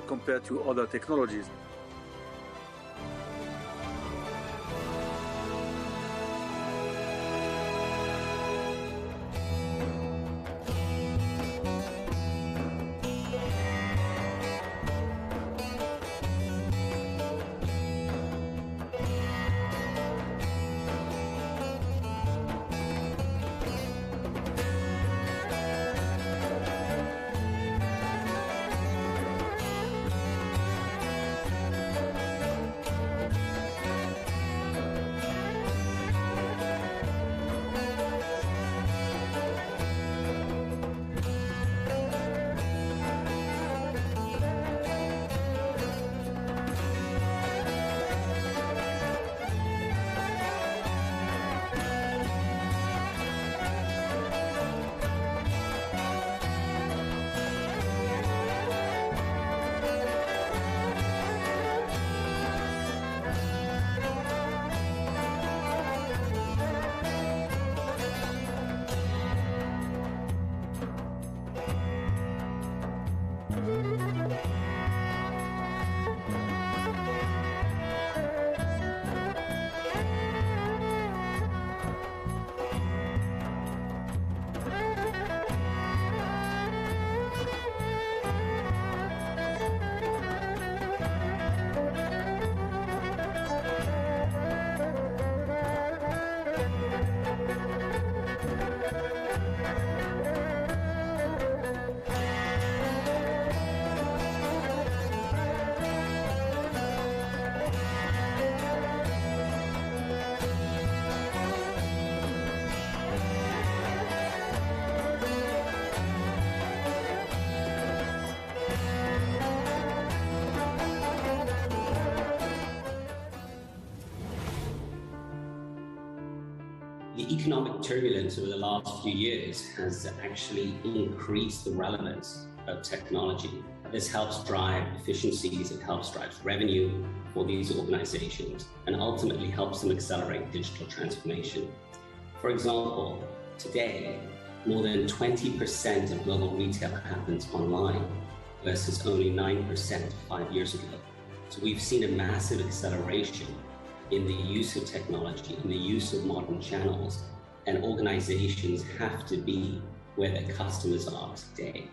compared to other technologies. The economic turbulence over the last few years has actually increased the relevance of technology. This helps drive efficiencies, it helps drive revenue for these organizations, and ultimately helps them accelerate digital transformation. For example, today, more than 20% of global retail happens online versus only 9% 5 years ago. So we've seen a massive acceleration in the use of technology, in the use of modern channels, and organizations have to be where their customers are today.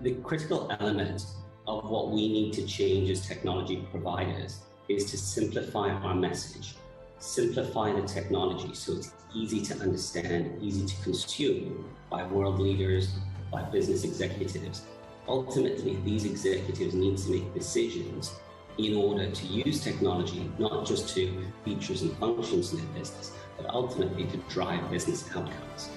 The critical element of what we need to change as technology providers is to simplify our message, simplify the technology so it's easy to understand, easy to consume by world leaders, by business executives. Ultimately, these executives need to make decisions in order to use technology, not just to features and functions in their business, but ultimately to drive business outcomes.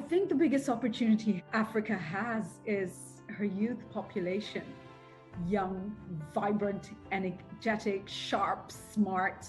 think the biggest opportunity Africa has is her youth population. Young, vibrant, energetic, sharp, smart,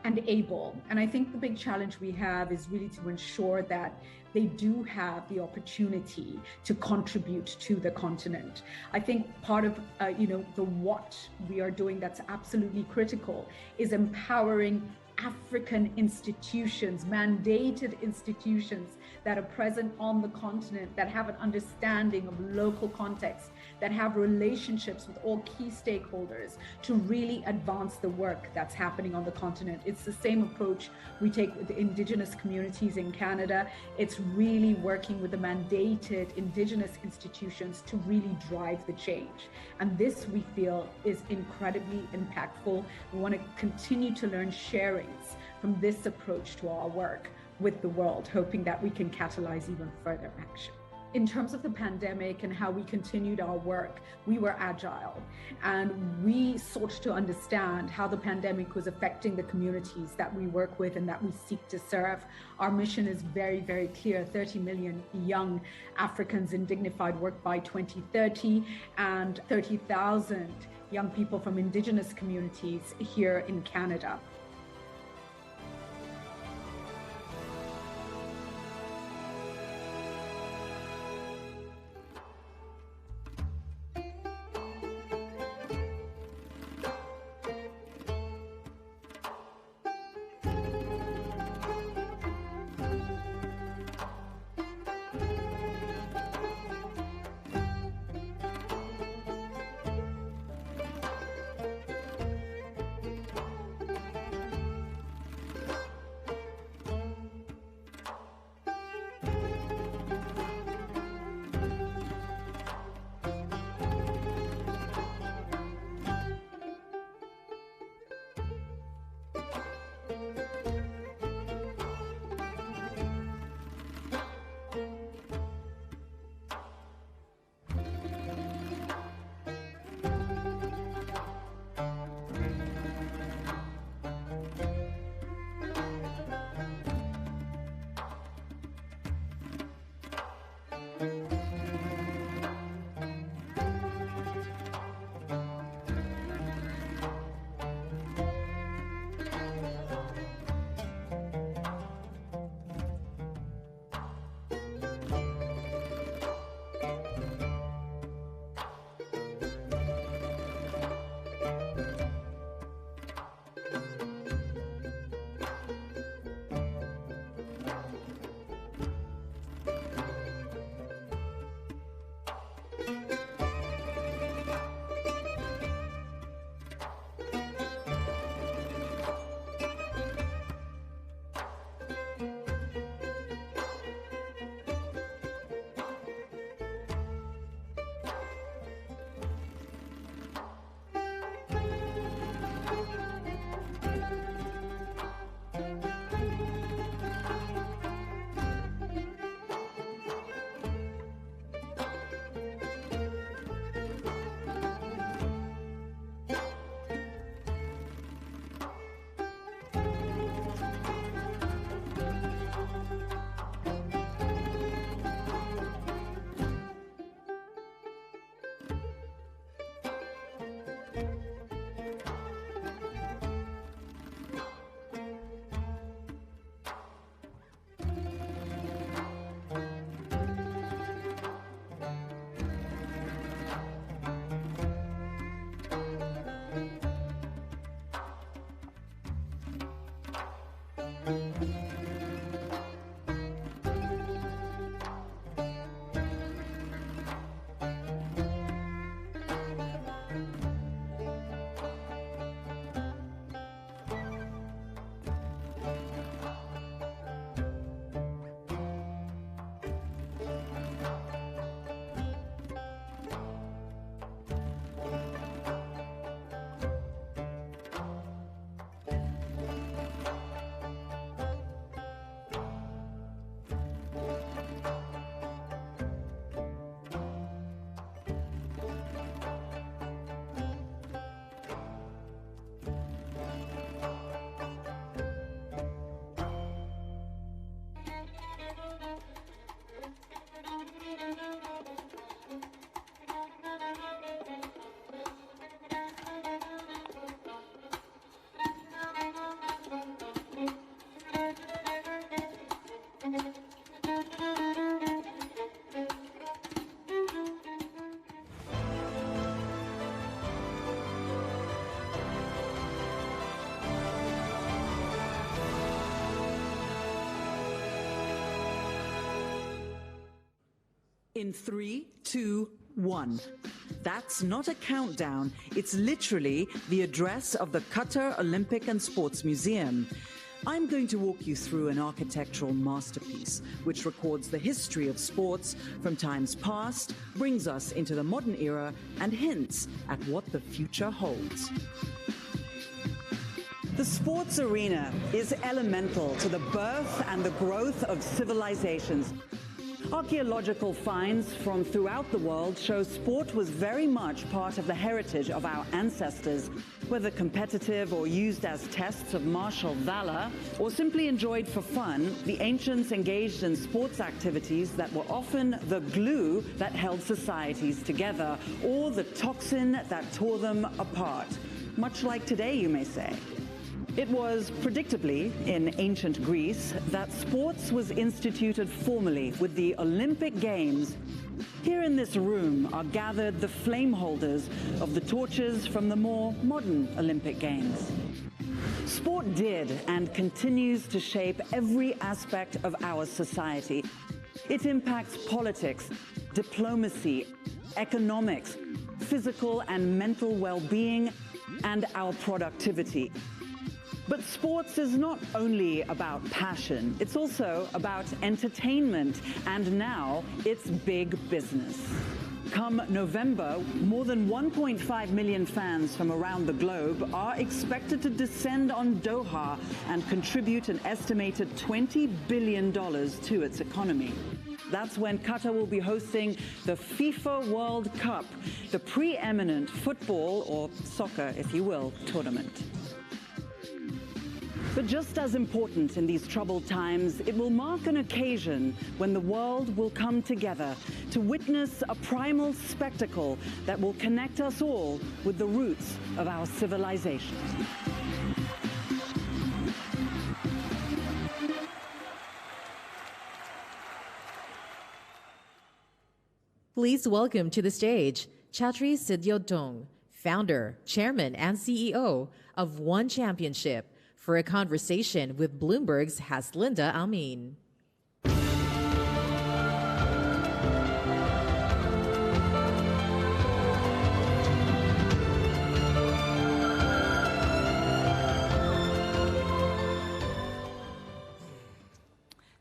and able. And I think the big challenge we have is really to ensure that they do have the opportunity to contribute to the continent. I think part of the what we are doing that's absolutely critical is empowering African institutions, mandated institutions that are present on the continent, that have an understanding of local context, that have relationships with all key stakeholders to really advance the work that's happening on the continent. It's the same approach we take with the indigenous communities in Canada. It's really working with the mandated indigenous institutions to really drive the change. And this, we feel, is incredibly impactful. We want to continue to learn sharings from this approach to our work with the world, hoping that we can catalyze even further action. In terms of the pandemic and how we continued our work, we were agile and we sought to understand how the pandemic was affecting the communities that we work with and that we seek to serve. Our mission is very, very clear: 30 million young Africans in dignified work by 2030 and 30,000 young people from indigenous communities here in Canada. In 3, 2, 1. That's not a countdown. It's literally the address of the Qatar Olympic and Sports Museum. I'm going to walk you through an architectural masterpiece which records the history of sports from times past, brings us into the modern era, and hints at what the future holds. The sports arena is elemental to the birth and the growth of civilizations. Archaeological finds from throughout the world show sport was very much part of the heritage of our ancestors. Whether competitive or used as tests of martial valor, or simply enjoyed for fun, the ancients engaged in sports activities that were often the glue that held societies together, or the toxin that tore them apart. Much like today, you may say. It was, predictably, in ancient Greece, that sports was instituted formally with the Olympic Games. Here in this room are gathered the flame holders of the torches from the more modern Olympic Games. Sport did and continues to shape every aspect of our society. It impacts politics, diplomacy, economics, physical and mental well-being, and our productivity. But sports is not only about passion, it's also about entertainment, and now it's big business. Come November, more than 1.5 million fans from around the globe are expected to descend on Doha and contribute an estimated $20 billion to its economy. That's when Qatar will be hosting the FIFA World Cup, the preeminent football, or soccer if you will, tournament. But just as important in these troubled times, it will mark an occasion when the world will come together to witness a primal spectacle that will connect us all with the roots of our civilization. Please welcome to the stage Chatri Sidyodong, founder, chairman, and CEO of One Championship, for a conversation with Bloomberg's Haslinda Amin.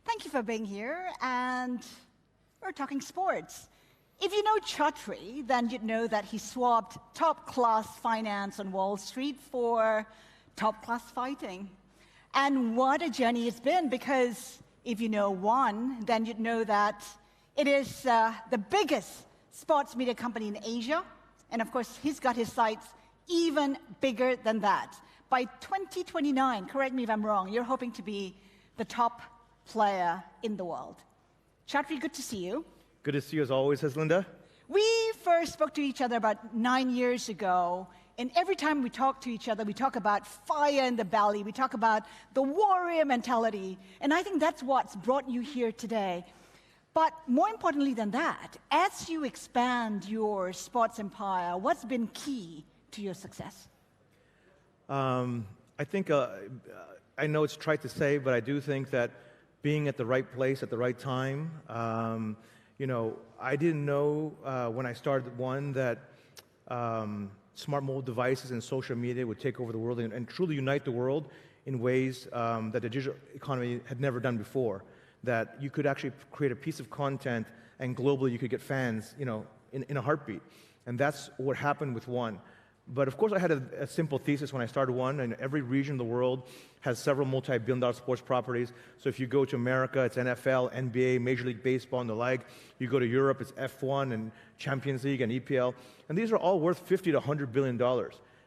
Thank you for being here, and we're talking sports. If you know Chatri, then you'd know that he swapped top-class finance on Wall Street for top-class fighting. And what a journey it's been, because if you know One, then you'd know that it is the biggest sports media company in Asia. And of course, he's got his sights even bigger than that. By 2029, correct me if I'm wrong, you're hoping to be the top player in the world. Chatri, good to see you. Good to see you as always, Haslinda. We first spoke to each other about 9 years ago. And every time we talk to each other, we talk about fire in the belly. We talk about the warrior mentality. And I think that's what's brought you here today. But more importantly than that, as you expand your sports empire, what's been key to your success? I think, I know it's trite to say, but I do think that being at the right place at the right time, you know, I didn't know when I started One that smart mobile devices and social media would take over the world and truly unite the world in ways that the digital economy had never done before. That you could actually create a piece of content and globally you could get fans, you know, in a heartbeat. And that's what happened with One. But of course I had a simple thesis when I started One, and every region of the world has several multi-billion-dollar sports properties. So if you go to America, it's NFL, NBA, Major League Baseball, and the like. You go to Europe, it's F1 and Champions League and EPL. And these are all worth $50 to $100 billion.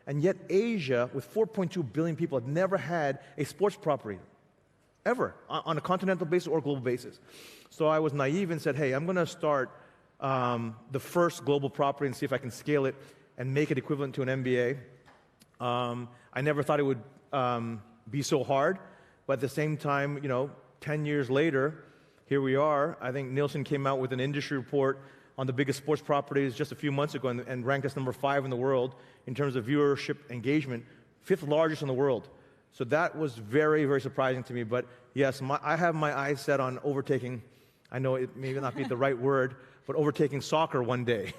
And yet Asia, with 4.2 billion people, had never had a sports property, ever, on a continental basis or global basis. So I was naive and said, hey, I'm going to start the first global property and see if I can scale it and make it equivalent to an NBA. I never thought it would be so hard, but at the same time, you know, 10 years later, here we are. I think Nielsen came out with an industry report on the biggest sports properties just a few months ago and ranked us number 5 in the world in terms of viewership engagement, 5th largest in the world. So that was very, very surprising to me. But yes, I have my eyes set on overtaking I know it may not be the right word, but overtaking soccer one day.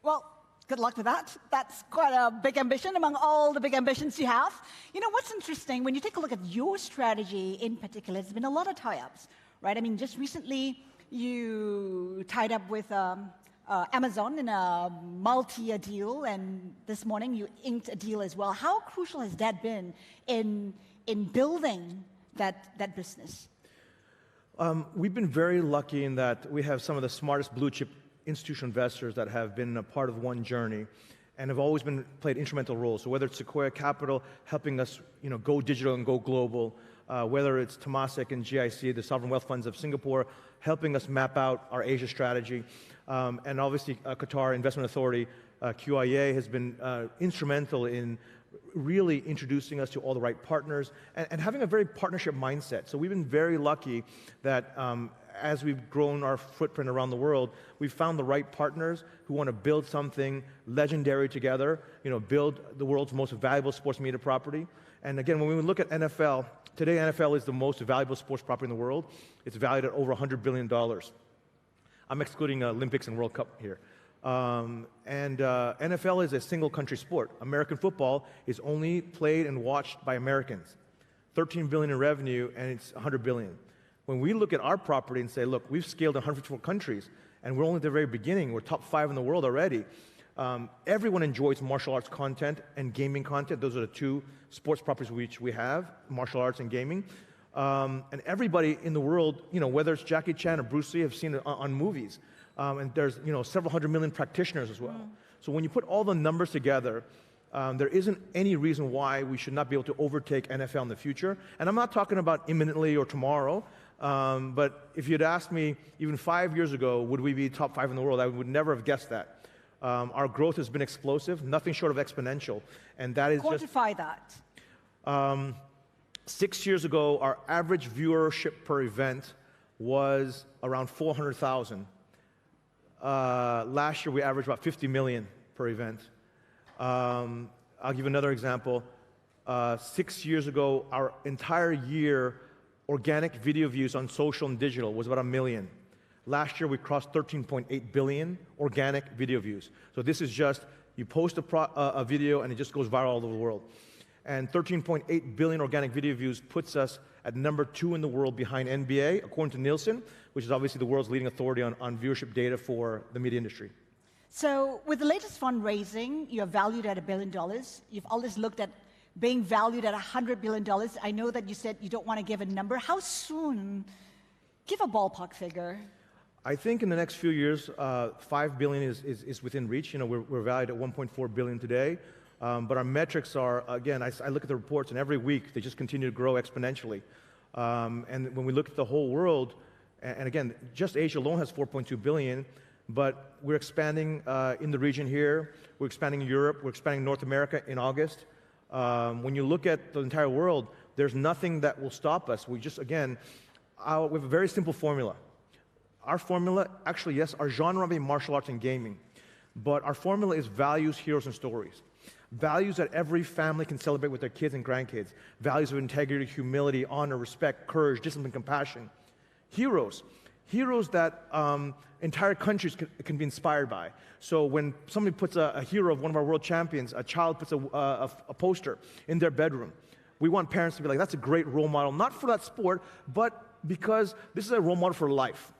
Well, good luck with that. That's quite a big ambition among all the big ambitions you have. You know, what's interesting, when you take a look at your strategy in particular, there's been a lot of tie-ups, right? I mean, just recently, you tied up with Amazon in a multi-year deal, and this morning you inked a deal as well. How crucial has that been in building that business? We've been very lucky in that we have some of the smartest blue chip institutional investors that have been a part of One Journey and have always played instrumental roles. So whether it's Sequoia Capital helping us go digital and go global, whether it's Temasek and GIC, the sovereign wealth funds of Singapore, helping us map out our Asia strategy, and obviously Qatar Investment Authority, QIA, has been instrumental in really introducing us to all the right partners and having a very partnership mindset. So we've been very lucky that as we've grown our footprint around the world, we've found the right partners who want to build something legendary together, build the world's most valuable sports media property. And again, when we look at NFL, today NFL is the most valuable sports property in the world. It's valued at over $100 billion. I'm excluding Olympics and World Cup here. NFL is a single country sport. American football is only played and watched by Americans. 13 billion in revenue, and it's 100 billion. When we look at our property and say, look, we've scaled 154 countries, and we're only at the very beginning. We're top 5 in the world already. Everyone enjoys martial arts content and gaming content. Those are the two sports properties which we have, martial arts and gaming. And everybody in the world, whether it's Jackie Chan or Bruce Lee, have seen it on movies. And there's several hundred million practitioners as well. So when you put all the numbers together, there isn't any reason why we should not be able to overtake NFL in the future. And I'm not talking about imminently or tomorrow, but if you'd asked me even 5 years ago, would we be top 5 in the world, I would never have guessed that. Our growth has been explosive, nothing short of exponential. And that is Quantify that. 6 years ago, our average viewership per event was around 400,000. Last year, we averaged about 50 million per event. I'll give another example. 6 years ago, our entire year organic video views on social and digital was about 1 million. Last year, we crossed 13.8 billion organic video views. So this is just, you post a video and it just goes viral all over the world. And 13.8 billion organic video views puts us at number 2 in the world behind NBA, according to Nielsen, which is obviously the world's leading authority on viewership data for the media industry. So with the latest fundraising, you're valued at $1 billion. You've always looked at being valued at $100 billion. I know that you said you don't want to give a number. How soon? Give a ballpark figure. I think in the next few years, $5 billion is within reach. We're valued at $1.4 billion today. But our metrics are, again, I look at the reports, and every week they just continue to grow exponentially. And when we look at the whole world, and again, just Asia alone has 4.2 billion, but we're expanding in the region here. We're expanding in Europe. We're expanding North America in August. When you look at the entire world, there's nothing that will stop us. We just, again, we have a very simple formula. Our formula, actually, yes, our genre may be martial arts and gaming, but our formula is values, heroes, and stories. Values that every family can celebrate with their kids and grandkids. Values of integrity, humility, honor, respect, courage, discipline, compassion. Heroes. Heroes that entire countries can be inspired by. So when somebody puts a hero of one of our world champions, a child puts a poster in their bedroom, we want parents to be like, that's a great role model, not for that sport, but because this is a role model for life.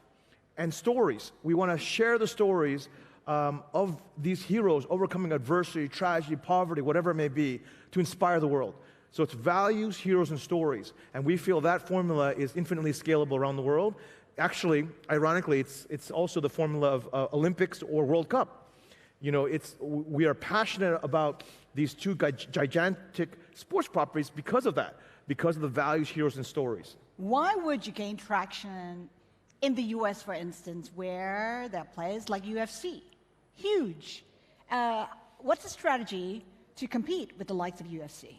And stories. We want to share the stories of these heroes overcoming adversity, tragedy, poverty, whatever it may be, to inspire the world. So it's values, heroes, and stories. And we feel that formula is infinitely scalable around the world. Actually, ironically, it's also the formula of Olympics or World Cup. We are passionate about these two gigantic sports properties because of that, because of the values, heroes, and stories. Why would you gain traction in the US, for instance, where there are players like UFC? Huge. What's the strategy to compete with the likes of UFC?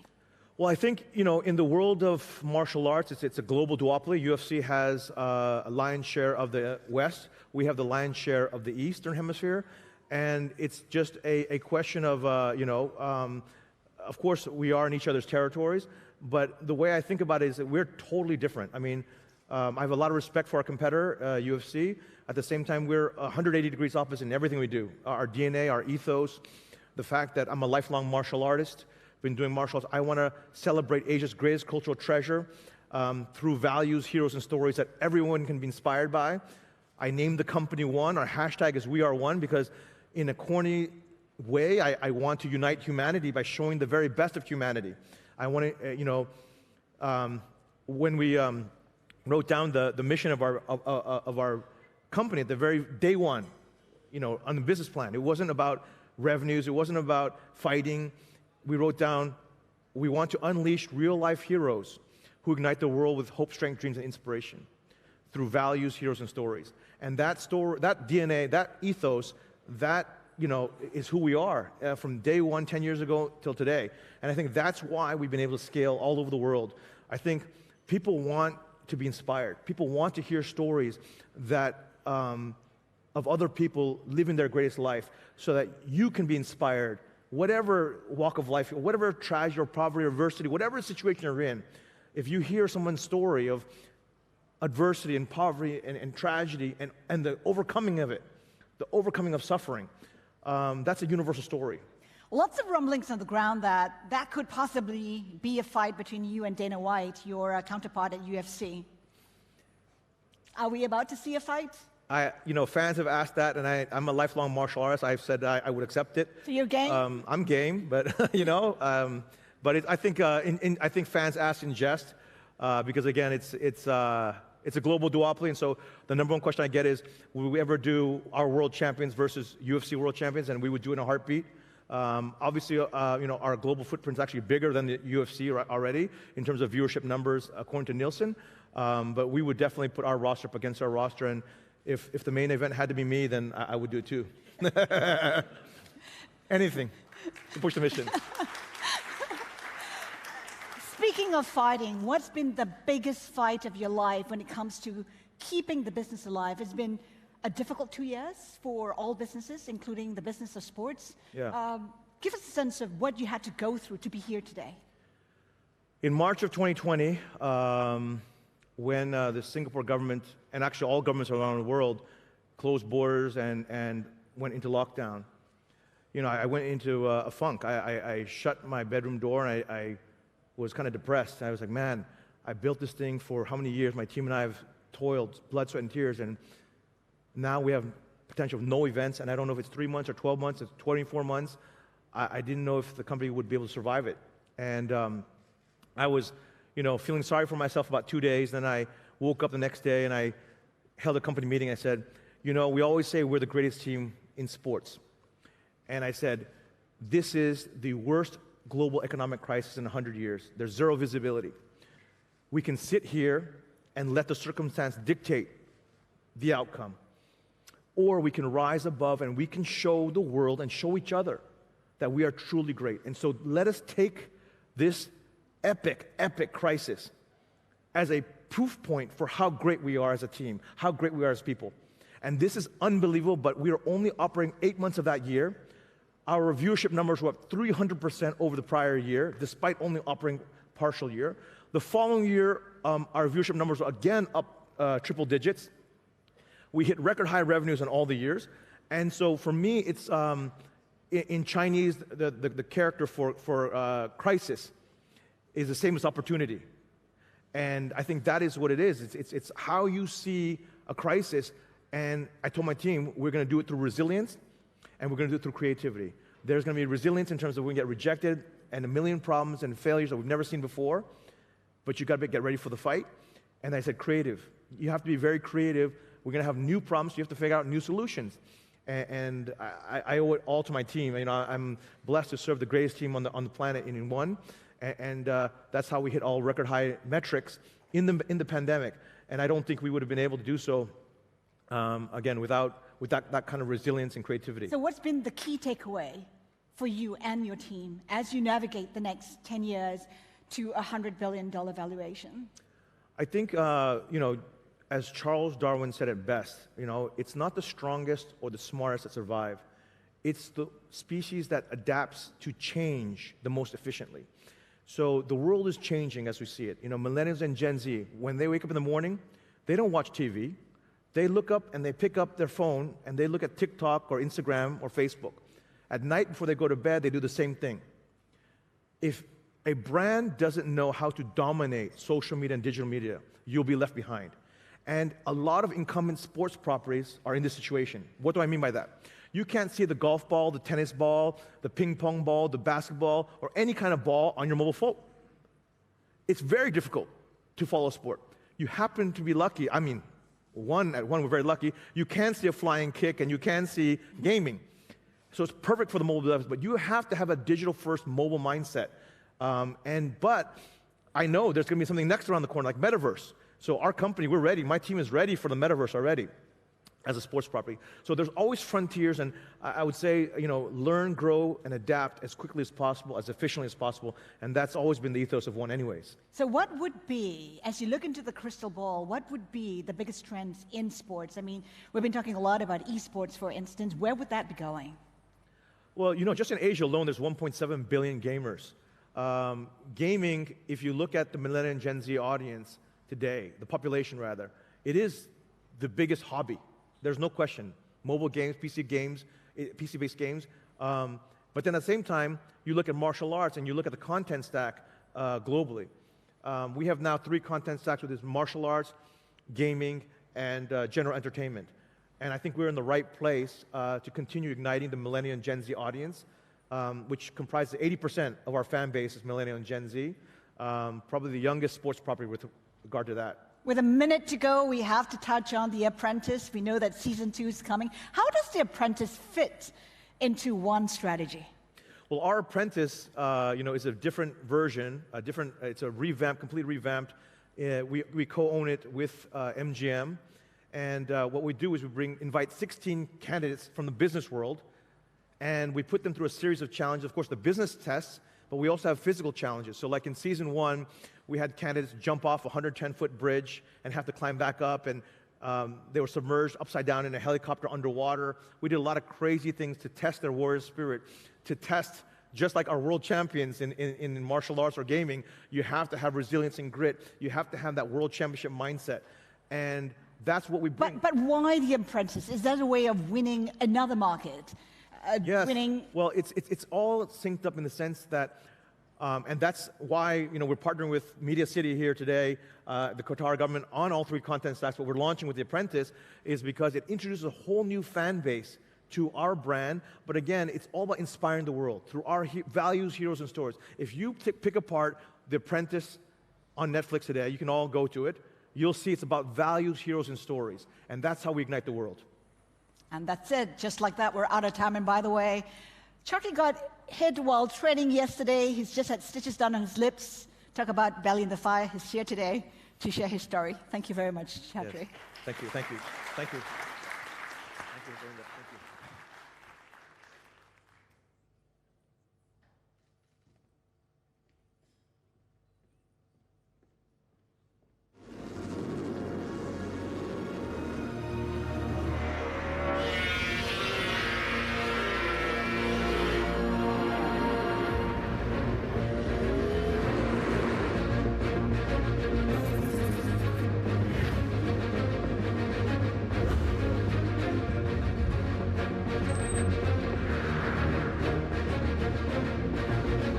Well, I think, in the world of martial arts, it's a global duopoly. UFC has a lion's share of the West. We have the lion's share of the Eastern Hemisphere. And it's just a question of, of course, we are in each other's territories. But the way I think about it is that we're totally different. I mean, I have a lot of respect for our competitor, UFC. At the same time, we're 180 degrees opposite in everything we do. Our DNA, our ethos, the fact that I'm a lifelong martial artist, been doing martial arts. I want to celebrate Asia's greatest cultural treasure through values, heroes, and stories that everyone can be inspired by. I named the company One. Our hashtag is We Are One because in a corny way, I want to unite humanity by showing the very best of humanity. I want to, when we wrote down the mission of our company at the very day one, on the business plan, it wasn't about revenues, it wasn't about fighting. We wrote down, we want to unleash real-life heroes who ignite the world with hope, strength, dreams, and inspiration through values, heroes, and stories. And that story, that DNA, that ethos, that is who we are from day one, 10 years ago till today. And I think that's why we've been able to scale all over the world. I think people want to be inspired. People want to hear stories that of other people living their greatest life so that you can be inspired, whatever walk of life, whatever tragedy or poverty or adversity, whatever situation you're in. If you hear someone's story of adversity and poverty and tragedy and the overcoming of it, the overcoming of suffering, that's a universal story. Lots of rumblings on the ground that could possibly be a fight between you and Dana White, your counterpart at UFC. Are we about to see a fight? Fans have asked that, and I'm a lifelong martial artist. I've said I would accept it. So you're game? I'm game, but I think fans ask in jest because again, it's a global duopoly, and so the number one question I get is, will we ever do our world champions versus UFC world champions? And we would do it in a heartbeat. Obviously, our global footprint is actually bigger than the UFC already in terms of viewership numbers, according to Nielsen. But we would definitely put our roster up against our roster, and if the main event had to be me, then I would do it too. Anything to push the mission. Speaking of fighting, what's been the biggest fight of your life when it comes to keeping the business alive? It's been a difficult 2 years for all businesses, including the business of sports. Yeah. Give us a sense of what you had to go through to be here today. In March of 2020, when the Singapore government, and actually all governments around the world, closed borders and went into lockdown, I went into a funk. I shut my bedroom door and I was kind of depressed. I was like, man, I built this thing for how many years? My team and I have toiled, blood, sweat, and tears, and now we have potential of no events, and I don't know if it's 3 months or 12 months, or 24 months. I didn't know if the company would be able to survive it. And I was, feeling sorry for myself about 2 days. Then I woke up the next day and I held a company meeting. I said, we always say we're the greatest team in sports. And I said, this is the worst global economic crisis in 100 years. There's zero visibility. We can sit here and let the circumstance dictate the outcome. Or we can rise above and we can show the world and show each other that we are truly great. And so let us take this epic, epic crisis as a proof point for how great we are as a team, how great we are as people. And this is unbelievable, but we are only operating 8 months of that year. Our viewership numbers were up 300% over the prior year, despite only operating partial year. The following year, our viewership numbers were again up triple digits. We hit record high revenues in all the years. And so for me, it's in Chinese, the character for crisis is the same as opportunity. And I think that is what it is. It's how you see a crisis. And I told my team, we're going to do it through resilience, and we're going to do it through creativity. There's going to be resilience in terms of we get rejected and a million problems and failures that we've never seen before, but you got to get ready for the fight. And I said, creative. You have to be very creative. We're going to have new problems. You have to figure out new solutions. And I owe it all to my team. I'm blessed to serve the greatest team on the planet in one. And that's how we hit all record high metrics in the pandemic. And I don't think we would have been able to do so again with that kind of resilience and creativity. So what's been the key takeaway for you and your team as you navigate the next 10 years to a $100 billion valuation? I think, as Charles Darwin said it best, it's not the strongest or the smartest that survive. It's the species that adapts to change the most efficiently. So the world is changing as we see it. Millennials and Gen Z, when they wake up in the morning, They don't watch TV. They look up and they pick up their phone and they look at TikTok or Instagram or Facebook. At night before they go to bed, they do the same thing. If a brand doesn't know how to dominate social media and digital media, you'll be left behind. And a lot of incumbent sports properties are in this situation. What do I mean by that? You can't see the golf ball, the tennis ball, the ping pong ball, the basketball, or any kind of ball on your mobile phone. It's very difficult to follow sport. You happen to be lucky. I mean, we're very lucky. You can see a flying kick and you can see gaming. So it's perfect for the mobile device, but you have to have a digital-first mobile mindset. But I know there's going to be something next around the corner, like metaverse. So our company, we're ready. My team is ready for the metaverse already as a sports property. So there's always frontiers, and I would say, learn, grow, and adapt as quickly as possible, as efficiently as possible, and that's always been the ethos of One anyways. So what would be, as you look into the crystal ball, what would be the biggest trends in sports? I mean, we've been talking a lot about esports, for instance. Where would that be going? Well, just in Asia alone, there's 1.7 billion gamers. Gaming, if you look at the Millennial and Gen Z audience today, the population rather, it is the biggest hobby. There's no question. Mobile games, PC-based games. But then at the same time, you look at martial arts and you look at the content stack globally. We have now 3 content stacks with this: martial arts, gaming, and general entertainment. And I think we're in the right place to continue igniting the Millennial and Gen Z audience, which comprises 80% of our fan base is Millennial and Gen Z. Probably the youngest sports property with regard to that. With a minute to go, we have to touch on The Apprentice. We know that season 2 is coming. How does The Apprentice fit into One strategy? Well, our Apprentice, is a different version, it's a complete revamped. We co-own it with MGM. And what we do is we invite 16 candidates from the business world, and we put them through a series of challenges. Of course, the business tests, but we also have physical challenges. So like in season 1, we had candidates jump off a 110-foot bridge and have to climb back up, and they were submerged upside down in a helicopter underwater. We did a lot of crazy things to test their warrior spirit, to test, just like our world champions in martial arts or gaming, you have to have resilience and grit. You have to have that world championship mindset. And that's what we bring. But why The Apprentice? Is that a way of winning another market? Yes. Winning... Well, it's all synced up in the sense that, and that's why we're partnering with Media City here today, the Qatar government, on all 3 content stacks. What we're launching with The Apprentice is because it introduces a whole new fan base to our brand. But again, it's all about inspiring the world through our values, heroes, and stories. If you pick apart The Apprentice on Netflix today, you can all go to it. You'll see it's about values, heroes, and stories. And that's how we ignite the world. And that's it. Just like that, we're out of time. And by the way, Chatri got hit while training yesterday. He's just had stitches done on his lips. Talk about belly in the fire. He's here today to share his story. Thank you very much, Chatri. Yes. Thank you. Thank you. Thank you. Thank you very much. Thank you.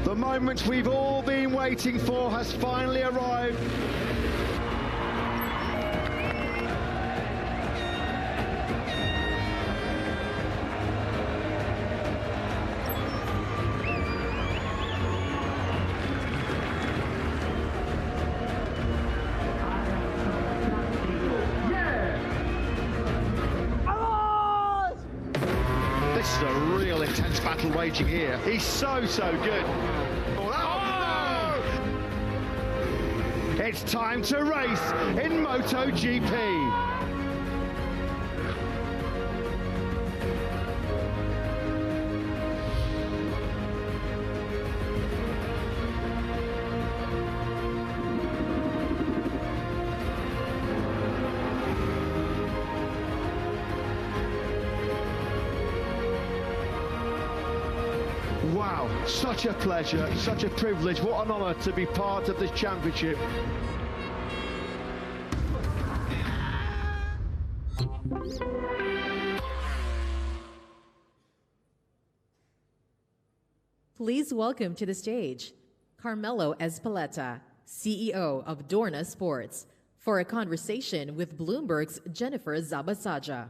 The moment we've all been waiting for has finally arrived. This is a real intense battle raging here. He's so good. It's time to race in MotoGP. Wow, such a pleasure, such a privilege. What an honour to be part of this championship. Please welcome to the stage Carmelo Ezpeleta, CEO of Dorna Sports, for a conversation with Bloomberg's Jennifer Zabasaja.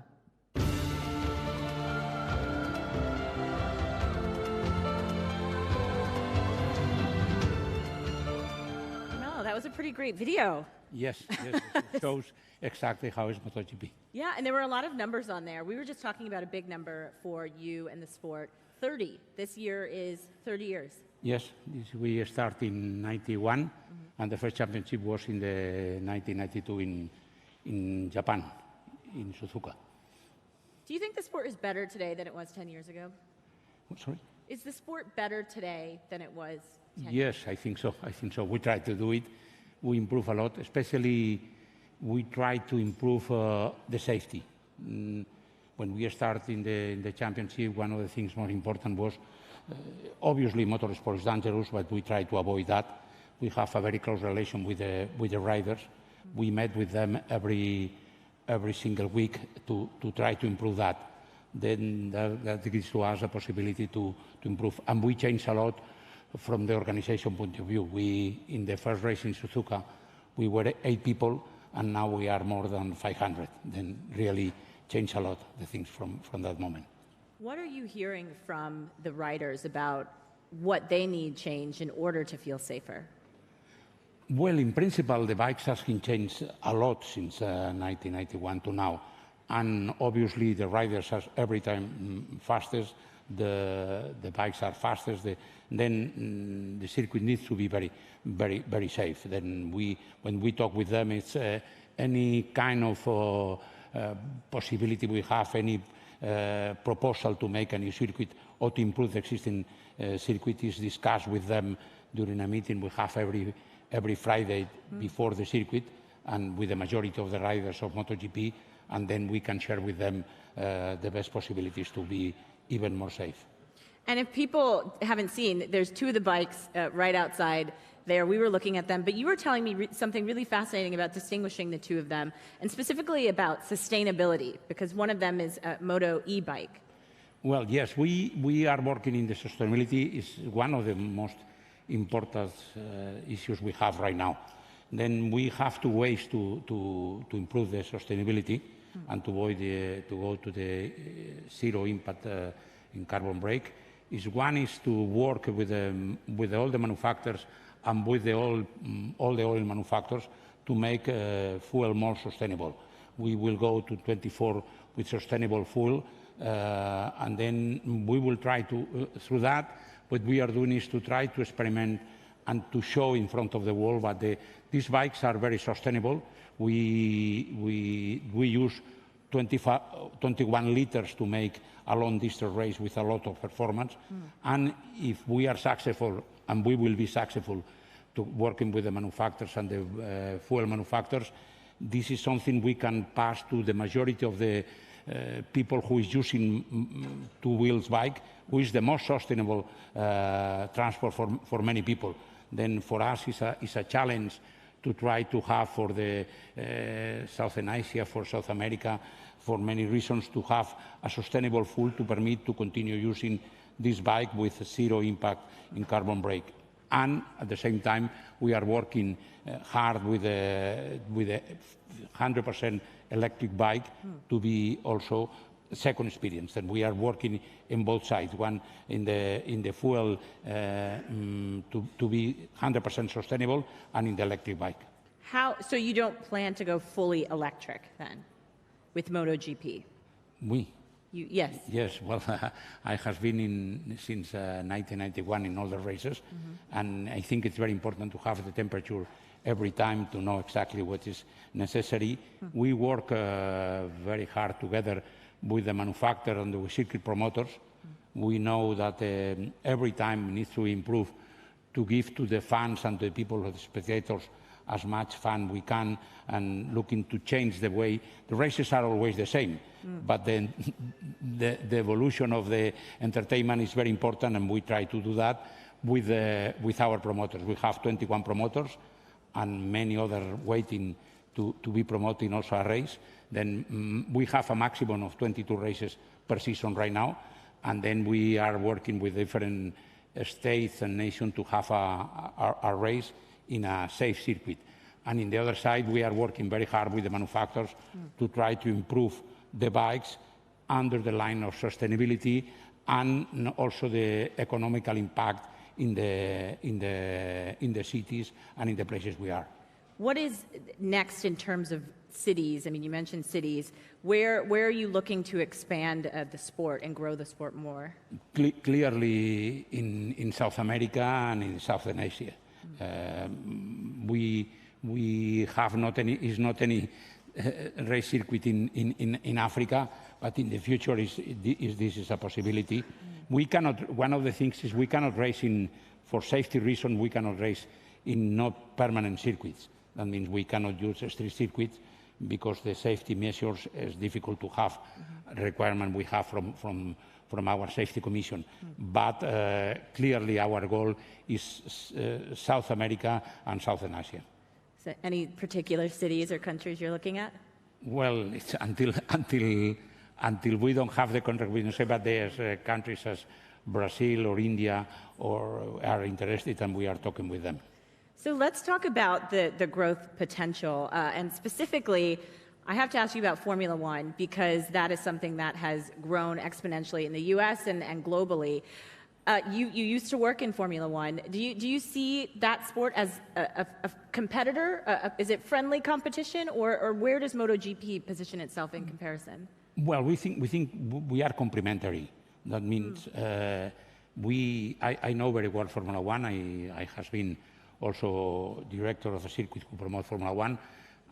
Carmelo, that was a pretty great video. Yes, it shows exactly how is MotoGP. Yeah, and there were a lot of numbers on there. We were just talking about a big number for you and the sport. 30. This year is 30 years. Yes, we started in 91, and the first championship was in the 1992 in Japan, in Suzuka. Do you think the sport is better today than it was 10 years ago? Sorry? Is the sport better today than it was 10 years Yes, I think so. We try to do it. We improve a lot, especially we try to improve the safety. When we started in the championship, one of the things more important was, obviously motorsport is dangerous, but we try to avoid that. We have a very close relation with the riders. We met with them every single week to try to improve that. Then that gives to us a possibility to improve. And we changed a lot from the organization point of view. In the first race in Suzuka, we were 8 people, and now we are more than 500. Then really changed a lot, the things from that moment. What are you hearing from the riders about what they need change in order to feel safer? Well, in principle, the bikes have been changed a lot since 1991 to now. And obviously, the riders are every time fastest. The bikes are fastest. Then the circuit needs to be very, very, very safe. Then when we talk with them, it's any kind of possibility we have, any proposal to make a new circuit or to improve the existing circuit is discussed with them during a meeting we have every Friday before the circuit, and with the majority of the riders of MotoGP, and then we can share with them the best possibilities to be even more safe. And if people haven't seen, there's 2 of the bikes right outside there. We were looking at them, but you were telling me something really fascinating about distinguishing the 2 of them, and specifically about sustainability, because one of them is a Moto e-bike. Well, yes, we are working in the sustainability. It's one of the most important issues we have right now. Then we have 2 ways to improve the sustainability and to go to the zero impact in carbon brake. One is to work with all the manufacturers and with all the oil manufacturers to make fuel more sustainable. We will go to 24 with sustainable fuel, and then we will try to, through that, what we are doing is to try to experiment and to show in front of the world that these bikes are very sustainable. We use 21 liters to make a long distance race with a lot of performance. And if we are successful, and we will be successful to working with the manufacturers and the fuel manufacturers, this is something we can pass to the majority of the people who is using 2 wheels bike, who is the most sustainable transport for many people. Then for us it's a challenge to try to have for the Southern Asia, for South America, for many reasons, to have a sustainable fuel to permit to continue using this bike with 0 impact in carbon brake. And at the same time, we are working hard with a 100% electric bike to be also second experience. And we are working in both sides, one in the fuel to be 100% sustainable, and in the electric bike. So you don't plan to go fully electric then with MotoGP? Yes. Yes, well, I have been since 1991 in all the races, and I think it's very important to have the temperature every time to know exactly what is necessary. We work very hard together with the manufacturer and the circuit promoters. We know that every time needs to improve to give to the fans and the people, the spectators, as much fun we can, and looking to change the way. The races are always the same, but then the evolution of the entertainment is very important, and we try to do that with our promoters. We have 21 promoters and many others waiting to be promoting also a race. Then we have a maximum of 22 races per season right now, and then we are working with different states and nations to have a race in a safe circuit. And in the other side, we are working very hard with the manufacturers to try to improve the bikes under the line of sustainability and also the economical impact in the cities and in the places we are. What is next in terms of cities? I mean, you mentioned cities. Where are you looking to expand the sport and grow the sport more? Clearly in South America and in Southern Asia. We have not any race circuit in Africa, but in the future this is a possibility. We cannot. One of the things is we cannot race for safety reasons. We cannot race in not permanent circuits. That means we cannot use street circuits because the safety measures is difficult to have. Requirement we have from our safety commission. But clearly our goal is South America and Southern Asia. So any particular cities or countries you're looking at? Well, it's until we don't have the contract, we don't say, but there's countries as Brazil or India or are interested, and we are talking with them. So let's talk about the growth potential, and specifically, I have to ask you about Formula One because that is something that has grown exponentially in the U.S. and globally. You used to work in Formula One. Do you see that sport as a competitor? Is it friendly competition, or where does MotoGP position itself in comparison? Well, we think we are complementary. That means I know very well Formula One. I have been also director of a circuit who promote Formula One.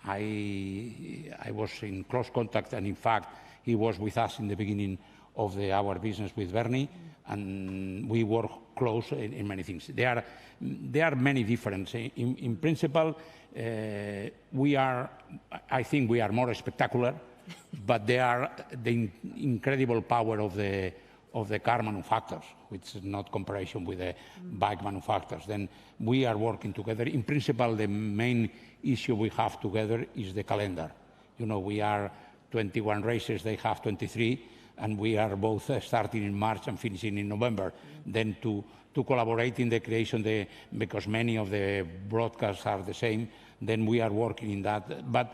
I was in close contact, and in fact, he was with us in the beginning of our business with Bernie, and we work close in many things. There are many differences. In principle, I think we are more spectacular, but they are the incredible power of the car manufacturers, which is not comparison with the bike manufacturers. Then we are working together. In principle, the main issue we have together is the calendar. You know, we are 21 races, they have 23, and we are both starting in March and finishing in November. Then to collaborate in the creation, because many of the broadcasts are the same, then we are working in that. But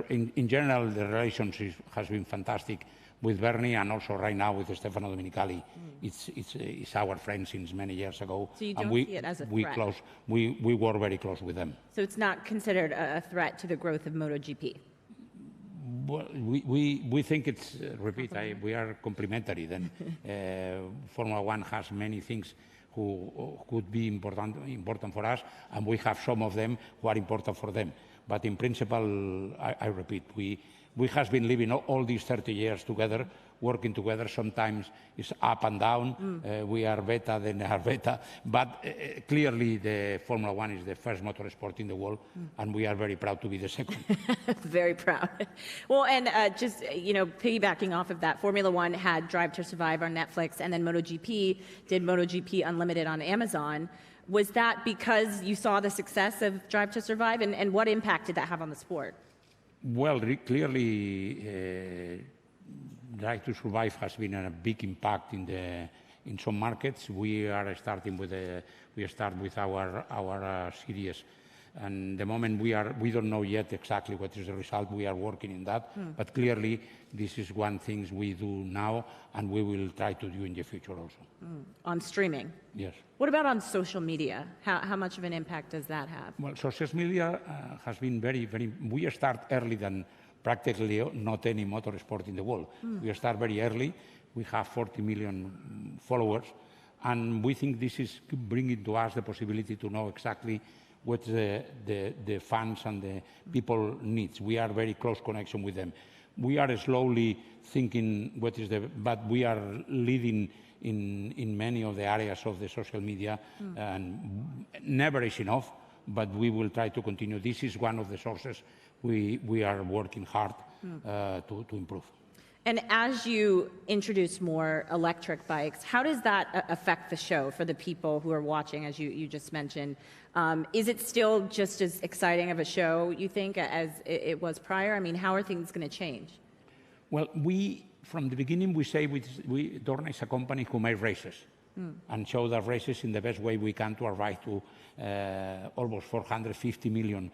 in general, the relationship has been fantastic with Bernie, and also right now with Stefano Domenicali. It's our friend since many years ago. So you don't see it as a threat? We work very close with them. So it's not considered a threat to the growth of MotoGP? Well, we think it's, we are complementary. Then Formula One has many things who could be important for us, and we have some of them who are important for them. But in principle, I repeat, we have been living all these 30 years together, working together. Sometimes it's up and down. We are better, then they are better. But clearly, the Formula One is the first motorsport in the world, and we are very proud to be the second. Very proud. Well, and just, piggybacking off of that, Formula One had Drive to Survive on Netflix, and then MotoGP did MotoGP Unlimited on Amazon. Was that because you saw the success of Drive to Survive, and what impact did that have on the sport? Well, clearly, Drive to Survive has been a big impact in some markets. We are starting with our series, and the moment we don't know yet exactly what is the result. We are working in that, but clearly this is one thing we do now, and we will try to do in the future also. On streaming? Yes. What about on social media? How much of an impact does that have? Well, social media has been very, very. We start early than practically not any motorsport in the world. We start very early. We have 40 million followers, and we think this is bringing to us the possibility to know exactly what the fans and the people needs. We are very close connection with them. We are slowly thinking but we are leading in many of the areas of the social media, and never is enough, but we will try to continue. This is one of the sources we are working hard to improve. And as you introduce more electric bikes, how does that affect the show for the people who are watching, as you just mentioned? Is it still just as exciting of a show, you think, as it was prior? I mean, how are things going to change? Well, from the beginning, we say Dorna is a company who made races. and show the races in the best way we can to arrive to almost 450 million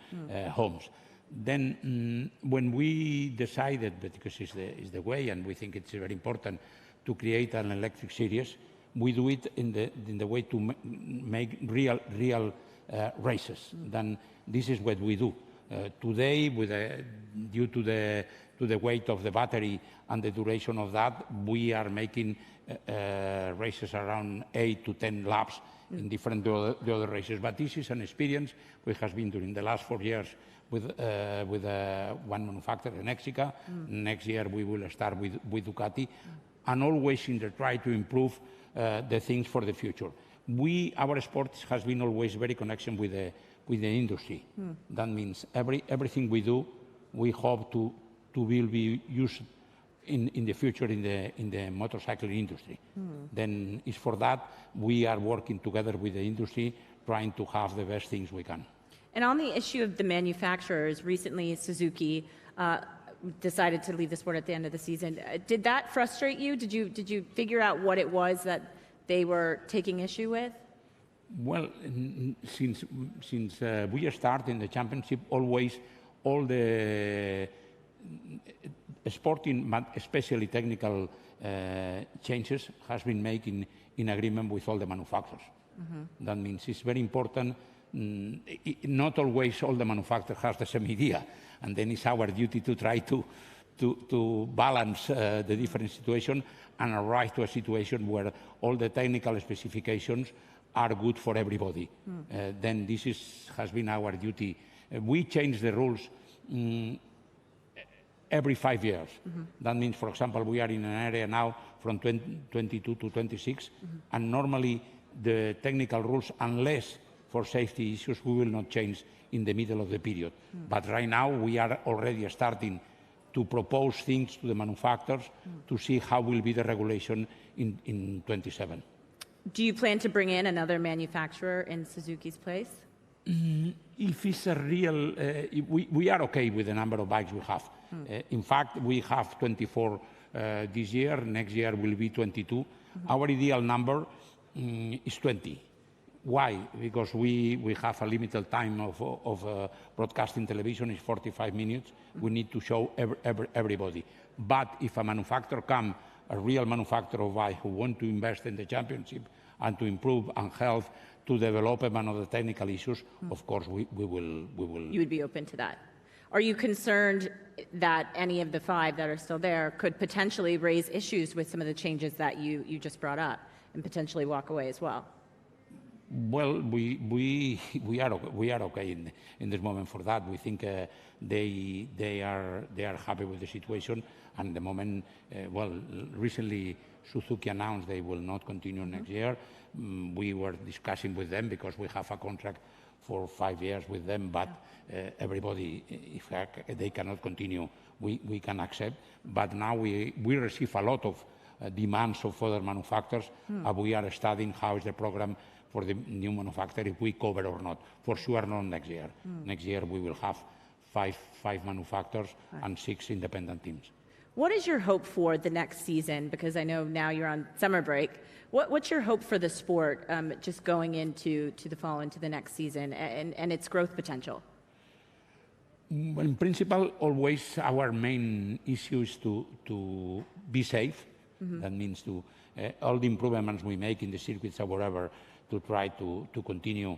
homes. Then when we decided, because it's the way and we think it's very important to create an electric series, we do it in the way to make real races. Then this is what we do. Today, due to the weight of the battery and the duration of that, we are making races around 8 to 10 laps in different the other races. But this is an experience which has been during the last 4 years with one manufacturer in Mexico. Next year we will start with Ducati, and always in the try to improve the things for the future. Our sport has been always very connection with the industry. That means everything we do, we hope to will be used in the future in the motorcycle industry. Then it's for that we are working together with the industry, trying to have the best things we can. And on the issue of the manufacturers, recently Suzuki decided to leave the sport at the end of the season. Did that frustrate you? Did you figure out what it was that they were taking issue with? Well, since we start in the championship, always all the sporting, but especially technical changes has been made in agreement with all the manufacturers. That means it's very important. Not always all the manufacturers have the same idea, and then it's our duty to try to balance the different situations and arrive to a situation where all the technical specifications are good for everybody. Then this has been our duty. We change the rules every 5 years. That means, for example, we are in an area now from 22 to 26, and normally the technical rules, unless for safety issues, we will not change in the middle of the period. But right now we are already starting to propose things to the manufacturers to see how will be the regulation in 27. Do you plan to bring in another manufacturer in Suzuki's place? If it's a real, we are okay with the number of bikes we have. In fact, we have 24 this year. Next year will be 22. Our ideal number is 20. Why? Because we have a limited time of broadcasting television, is 45 minutes. We need to show everybody. But if a manufacturer comes, a real manufacturer of bike who want to invest in the championship and to improve and help to development of the technical issues, of course we will. You would be open to that. Are you concerned that any of the 5 that are still there could potentially raise issues with some of the changes that you just brought up and potentially walk away as well? Well, we are okay in this moment for that. We think they are happy with the situation, and at the moment, recently Suzuki announced they will not continue next year. We were discussing with them because we have a contract for 5 years with them, but everybody, if they cannot continue, we can accept. But now we receive a lot of demands of other manufacturers, and we are studying how is the program for the new manufacturer, if we cover or not. For sure not next year. Next year we will have five manufacturers and 6 independent teams. What is your hope for the next season? Because I know now you're on summer break. What's your hope for the sport just going into the fall, into the next season, and its growth potential? Well, in principle, always our main issue is to be safe. That means to all the improvements we make in the circuits or whatever, to try to continue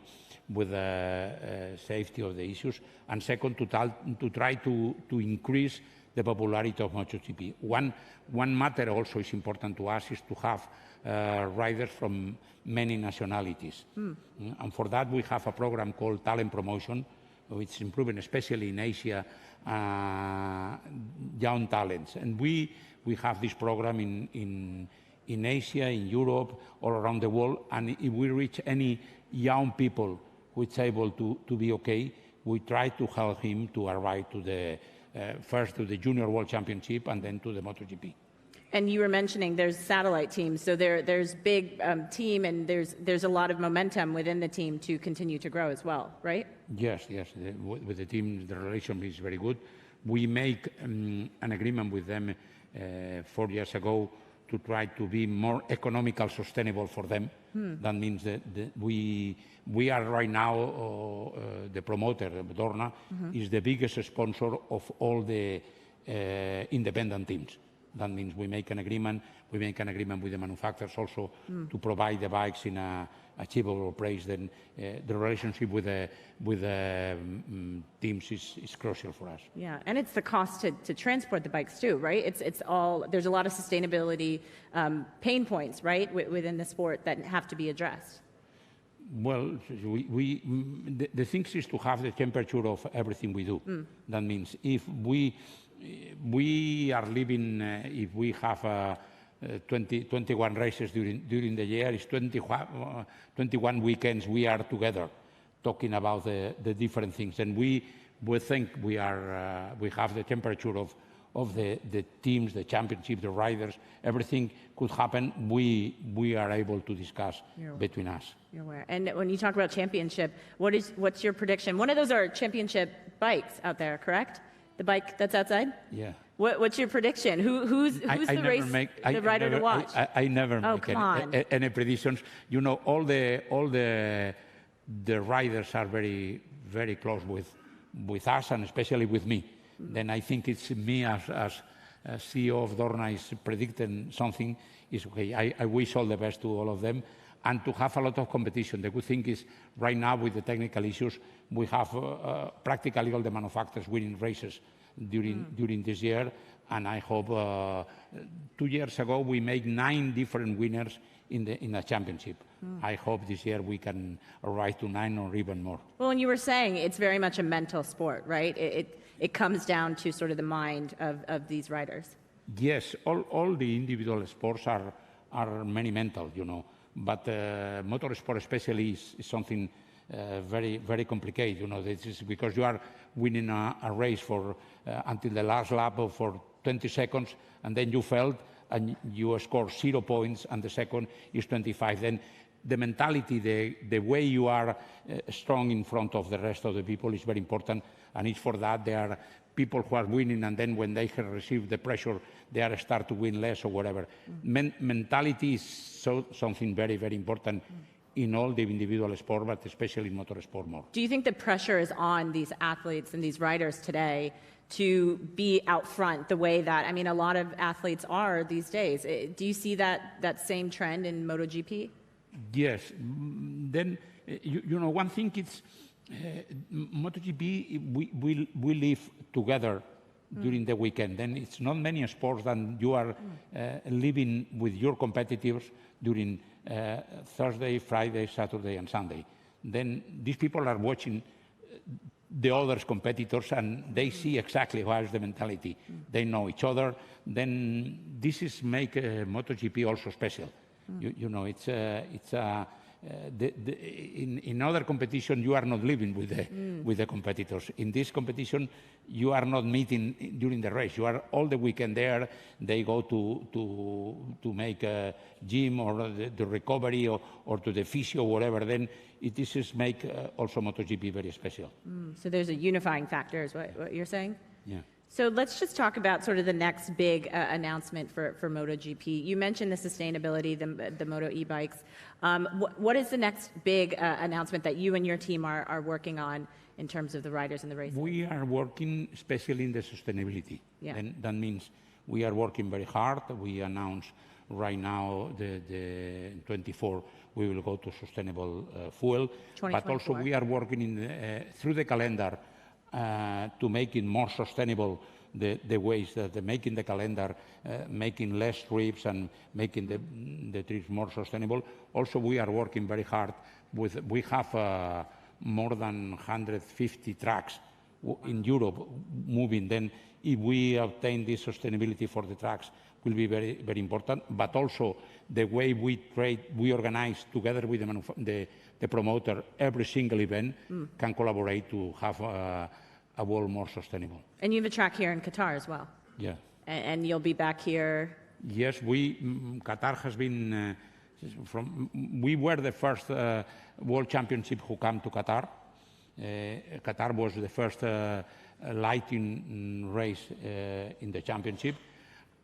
with the safety of the issues, and second, to try to increase the popularity of MotoGP. One matter also is important to us is to have riders from many nationalities. And for that we have a program called Talent Promotion, which is improving especially in Asia young talents. And we have this program in Asia, in Europe, all around the world, and if we reach any young people who is able to be okay, we try to help him to arrive to the first to the Junior World Championship and then to the MotoGP. And you were mentioning there's satellite teams, so there's big team and there's a lot of momentum within the team to continue to grow as well, right? Yes. With the team, the relation is very good. We make an agreement with them 4 years ago try to be more economical, sustainable for them. That means that we are right now, the promoter, Dorna, is the biggest sponsor of all the independent teams. That means we make an agreement with the manufacturers also to provide the bikes in a achievable price. Then the relationship with the teams is crucial for us. Yeah, and it's the cost to transport the bikes too, right? It's all, there's a lot of sustainability pain points, right, within the sport that have to be addressed. Well, the thing is to have the temperature of everything we do. That means if we are living, if we have 21 races during the year, it's 21 weekends we are together talking about the different things. And we think we have the temperature of the teams, the championship, the riders, everything could happen. We are able to discuss between us. You're aware. And when you talk about championship, what's your prediction? One of those are championship bikes out there, correct? The bike that's outside? Yeah. What's your prediction? Who's the rider to watch? I never make any predictions. You know, all the riders are very, very close with us, and especially with me. Then I think it's me as CEO of Dorna is predicting something is okay. I wish all the best to all of them, and to have a lot of competition. The good thing is right now with the technical issues, we have practically all the manufacturers winning races during this year, and I hope 2 years ago we made 9 different winners in the championship. I hope this year we can arrive to 9 or even more. Well, and you were saying it's very much a mental sport, right? It comes down to sort of the mind of these riders. Yes, all the individual sports are many mental, you know, but motorsport especially is something very, very complicated. You know, this is because you are winning a race for until the last lap for 20 seconds, and then you failed and you score 0 points, and the second is 25. Then the mentality, the way you are strong in front of the rest of the people is very important, and it's for that there are people who are winning, and then when they have received the pressure, they are start to win less or whatever. Mentality is something very, very important in all the individual sport, but especially in motorsport more. Do you think the pressure is on these athletes and these riders today to be out front the way that, I mean, a lot of athletes are these days? Do you see that same trend in MotoGP? Yes. Then, you know, one thing is MotoGP, we live together during the weekend. Then it's not many sports that you are living with your competitors during Thursday, Friday, Saturday, and Sunday. Then these people are watching the other competitors, and they see exactly what is the mentality. They know each other. Then this is make MotoGP also special. You know, it's in other competition you are not living with the competitors. In this competition, you are not meeting during the race. You are all the weekend there. They go to make a gym or the recovery or to the physio or whatever. Then this is make also MotoGP very special. So there's a unifying factor, is what you're saying? Yeah. So let's just talk about sort of the next big announcement for MotoGP. You mentioned the sustainability, the Moto e-bikes. What is the next big announcement that you and your team are working on in terms of the riders and the races? We are working especially in the sustainability. Yeah. And that means we are working very hard. We announced right now the 24 we will go to sustainable fuel. But also we are working through the calendar to make it more sustainable, the ways that making the calendar, making less trips and making the trips more sustainable. Also, we are working very hard we have more than 150 trucks in Europe moving. Then if we obtain this sustainability for the trucks will be very, very important, but also the way we organize together with the promoter every single event can collaborate to have a world more sustainable. And you have a track here in Qatar as well. Yeah. And you'll be back here. Yes, Qatar has been we were the first World Championship who came to Qatar. Qatar was the first lighting race in the championship.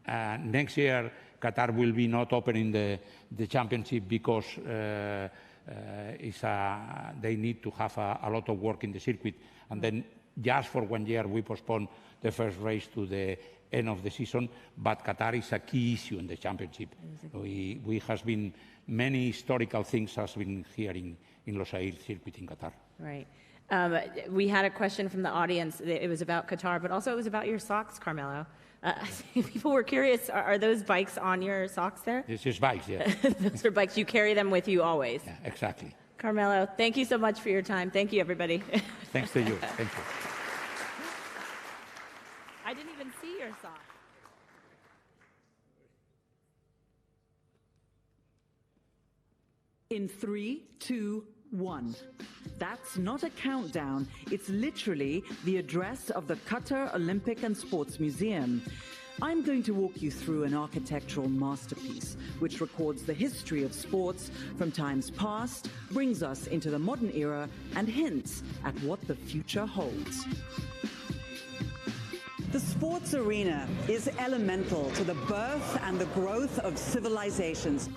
Next year Qatar will be not opening the championship because they need to have a lot of work in the circuit. And then just for 1 year, we postponed the first race to the end of the season. But Qatar is a key issue in the championship. We has been many historical things has been here in Losail circuit in Qatar. Right. We had a question from the audience. It was about Qatar, but also it was about your socks, Carmelo. People were curious, are those bikes on your socks there? This is bikes, yeah. Those are bikes. You carry them with you always. Yeah, exactly. Carmelo, thank you so much for your time. Thank you, everybody. Thanks to you. Thank you. I didn't even see your socks. In 3, 2, 1. That's not a countdown. It's literally the address of the Qatar Olympic and Sports Museum. I'm going to walk you through an architectural masterpiece which records the history of sports from times past, brings us into the modern era, and hints at what the future holds. The sports arena is elemental to the birth and the growth of civilizations.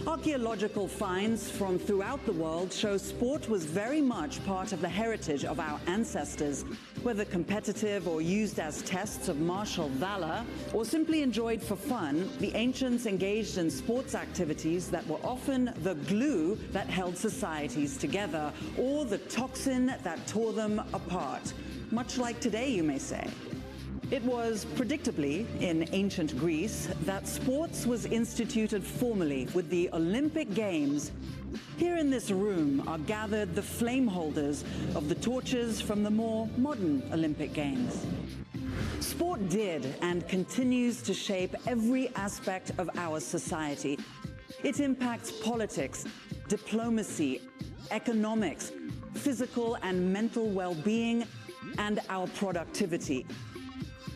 Archaeological finds from throughout the world show sport was very much part of the heritage of our ancestors. Whether competitive or used as tests of martial valor, or simply enjoyed for fun, the ancients engaged in sports activities that were often the glue that held societies together, or the toxin that tore them apart. Much like today, you may say. It was, predictably, in ancient Greece, that sports was instituted formally with the Olympic Games. Here in this room are gathered the flame holders of the torches from the more modern Olympic Games. Sport did and continues to shape every aspect of our society. It impacts politics, diplomacy, economics, physical and mental well-being, and our productivity.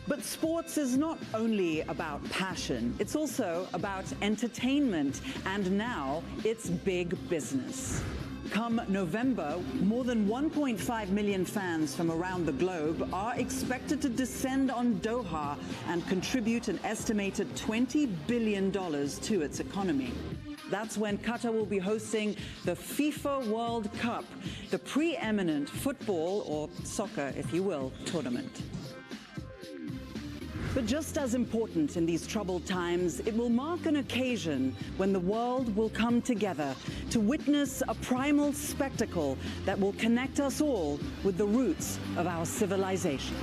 But sports is not only about passion, it's also about entertainment, and now it's big business. Come November, more than 1.5 million fans from around the globe are expected to descend on Doha and contribute an estimated $20 billion to its economy. That's when Qatar will be hosting the FIFA World Cup, the preeminent football, or soccer if you will, tournament. But just as important in these troubled times, it will mark an occasion when the world will come together to witness a primal spectacle that will connect us all with the roots of our civilization.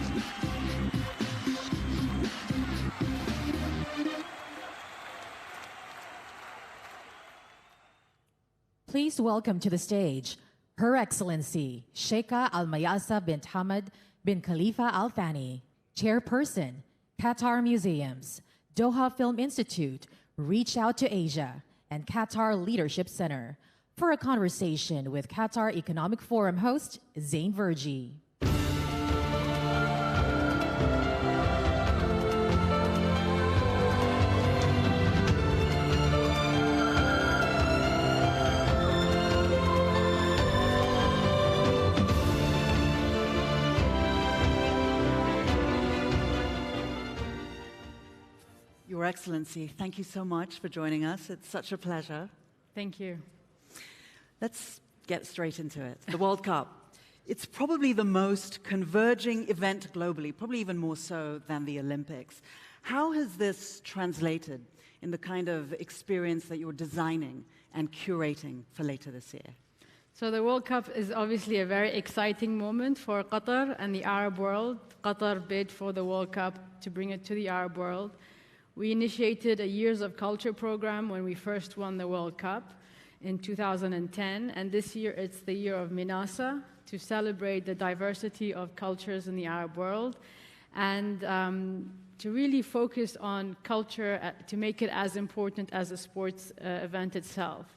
Please welcome to the stage Her Excellency Sheikha Al Mayasa bint Hamad bin Khalifa Al Thani, Chairperson, Qatar Museums, Doha Film Institute, Reach Out to Asia, and Qatar Leadership Center, for a conversation with Qatar Economic Forum host Zain Verji. Your Excellency, thank you so much for joining us. It's such a pleasure. Thank you. Let's get straight into it. The World Cup. It's probably the most converging event globally, probably even more so than the Olympics. How has this translated in the kind of experience that you're designing and curating for later this year? So the World Cup is obviously a very exciting moment for Qatar and the Arab world. Qatar bid for the World Cup to bring it to the Arab world. We initiated a Years of Culture program when we first won the World Cup in 2010, and this year it's the year of Minasa, to celebrate the diversity of cultures in the Arab world, and to really focus on culture to make it as important as a sports event itself.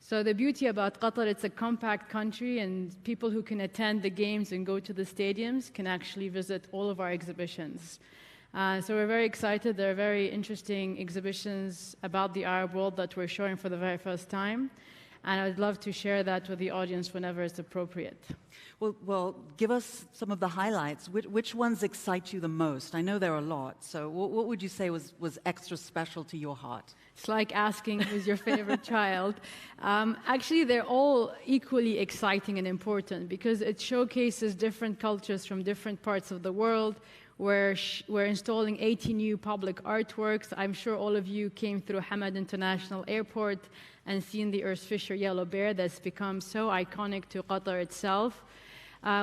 So the beauty about Qatar, it's a compact country, and people who can attend the games and go to the stadiums can actually visit all of our exhibitions. So we're very excited. There are very interesting exhibitions about the Arab world that we're showing for the very first time. And I'd love to share that with the audience whenever it's appropriate. Well, give us some of the highlights. Which ones excite you the most? I know there are a lot. So what would you say was extra special to your heart? It's like asking who's your favorite child. Actually, they're all equally exciting and important because it showcases different cultures from different parts of the world. We're installing 80 new public artworks. I'm sure all of you came through Hamad International Airport and seen the Earthfisher yellow bear that's become so iconic to Qatar itself.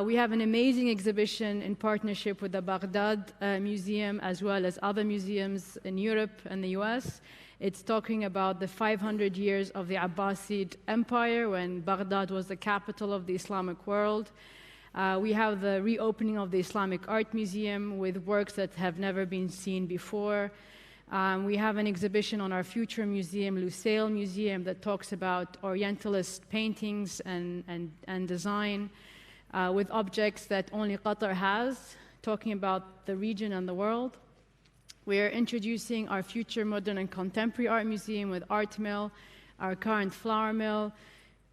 We have an amazing exhibition in partnership with the Baghdad Museum as well as other museums in Europe and the US. It's talking about the 500 years of the Abbasid Empire when Baghdad was the capital of the Islamic world. We have the reopening of the Islamic Art Museum with works that have never been seen before. We have an exhibition on our future museum, Lusail Museum, that talks about Orientalist paintings and design with objects that only Qatar has, talking about the region and the world. We are introducing our future modern and contemporary art museum with Art Mill, our current flour mill.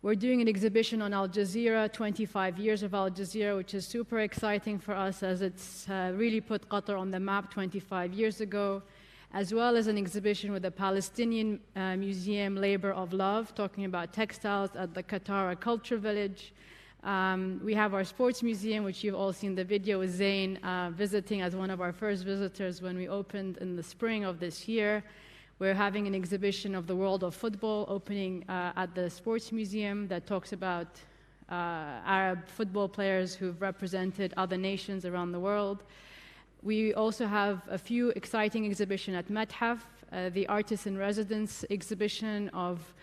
We're doing an exhibition on Al Jazeera, 25 years of Al Jazeera, which is super exciting for us as it's really put Qatar on the map 25 years ago, as well as an exhibition with the Palestinian Museum, Labor of Love, talking about textiles at the Qatar Culture Village. We have our sports museum, which you've all seen the video with Zain visiting as one of our first visitors when we opened in the spring of this year. We're having an exhibition of the world of football opening at the sports museum that talks about Arab football players who've represented other nations around the world. We also have a few exciting exhibitions at Methaf, the Artists in Residence exhibition of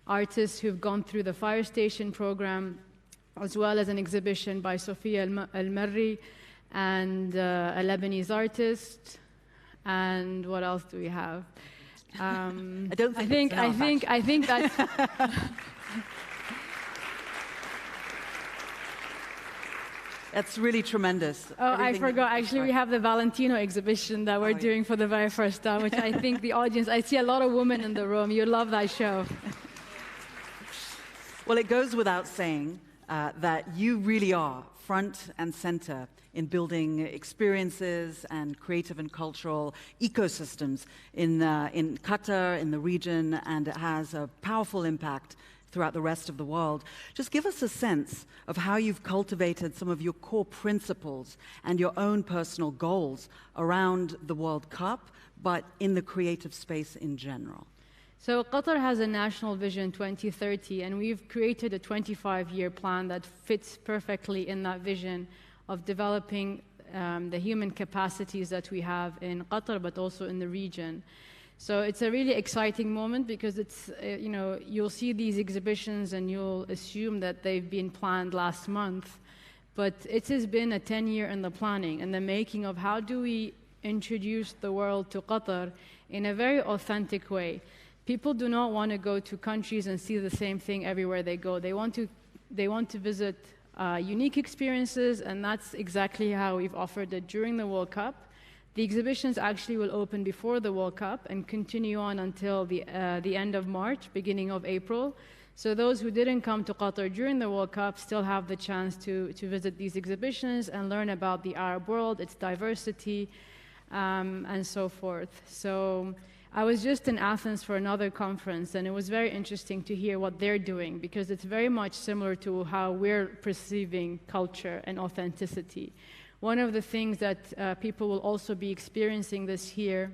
artists who've gone through the fire station program, as well as an exhibition by Sofia Al-Marri and a Lebanese artist. And what else do we have? I think that's that's really tremendous. Oh, I forgot. Actually, we have the Valentino exhibition that we're doing for the very first time, which I think the audience, I see a lot of women in the room. You love that show. Well, it goes without saying that you really are front and center in building experiences and creative and cultural ecosystems in Qatar, in the region, and it has a powerful impact throughout the rest of the world. Just give us a sense of how you've cultivated some of your core principles and your own personal goals around the World Cup, but in the creative space in general. So Qatar has a National Vision 2030, and we've created a 25-year plan that fits perfectly in that vision of developing the human capacities that we have in Qatar, but also in the region. So it's a really exciting moment because it's, you'll see these exhibitions and you'll assume that they've been planned last month, but it has been a 10-year in the planning and the making of how do we introduce the world to Qatar in a very authentic way. People do not want to go to countries and see the same thing everywhere they go. They want to visit unique experiences, and that's exactly how we've offered it during the World Cup. The exhibitions actually will open before the World Cup and continue on until the end of March, beginning of April. So those who didn't come to Qatar during the World Cup still have the chance to visit these exhibitions and learn about the Arab world, its diversity, and so forth. So I was just in Athens for another conference, and it was very interesting to hear what they're doing because it's very much similar to how we're perceiving culture and authenticity. One of the things that people will also be experiencing this year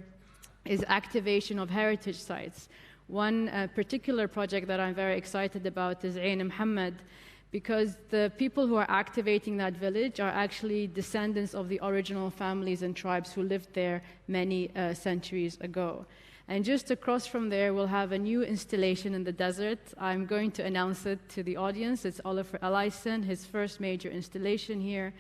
is activation of heritage sites. One particular project that I'm very excited about is Ain Mohammed, because the people who are activating that village are actually descendants of the original families and tribes who lived there many centuries ago. And just across from there, we'll have a new installation in the desert. I'm going to announce it to the audience. It's Oliver Ellison, his first major installation here.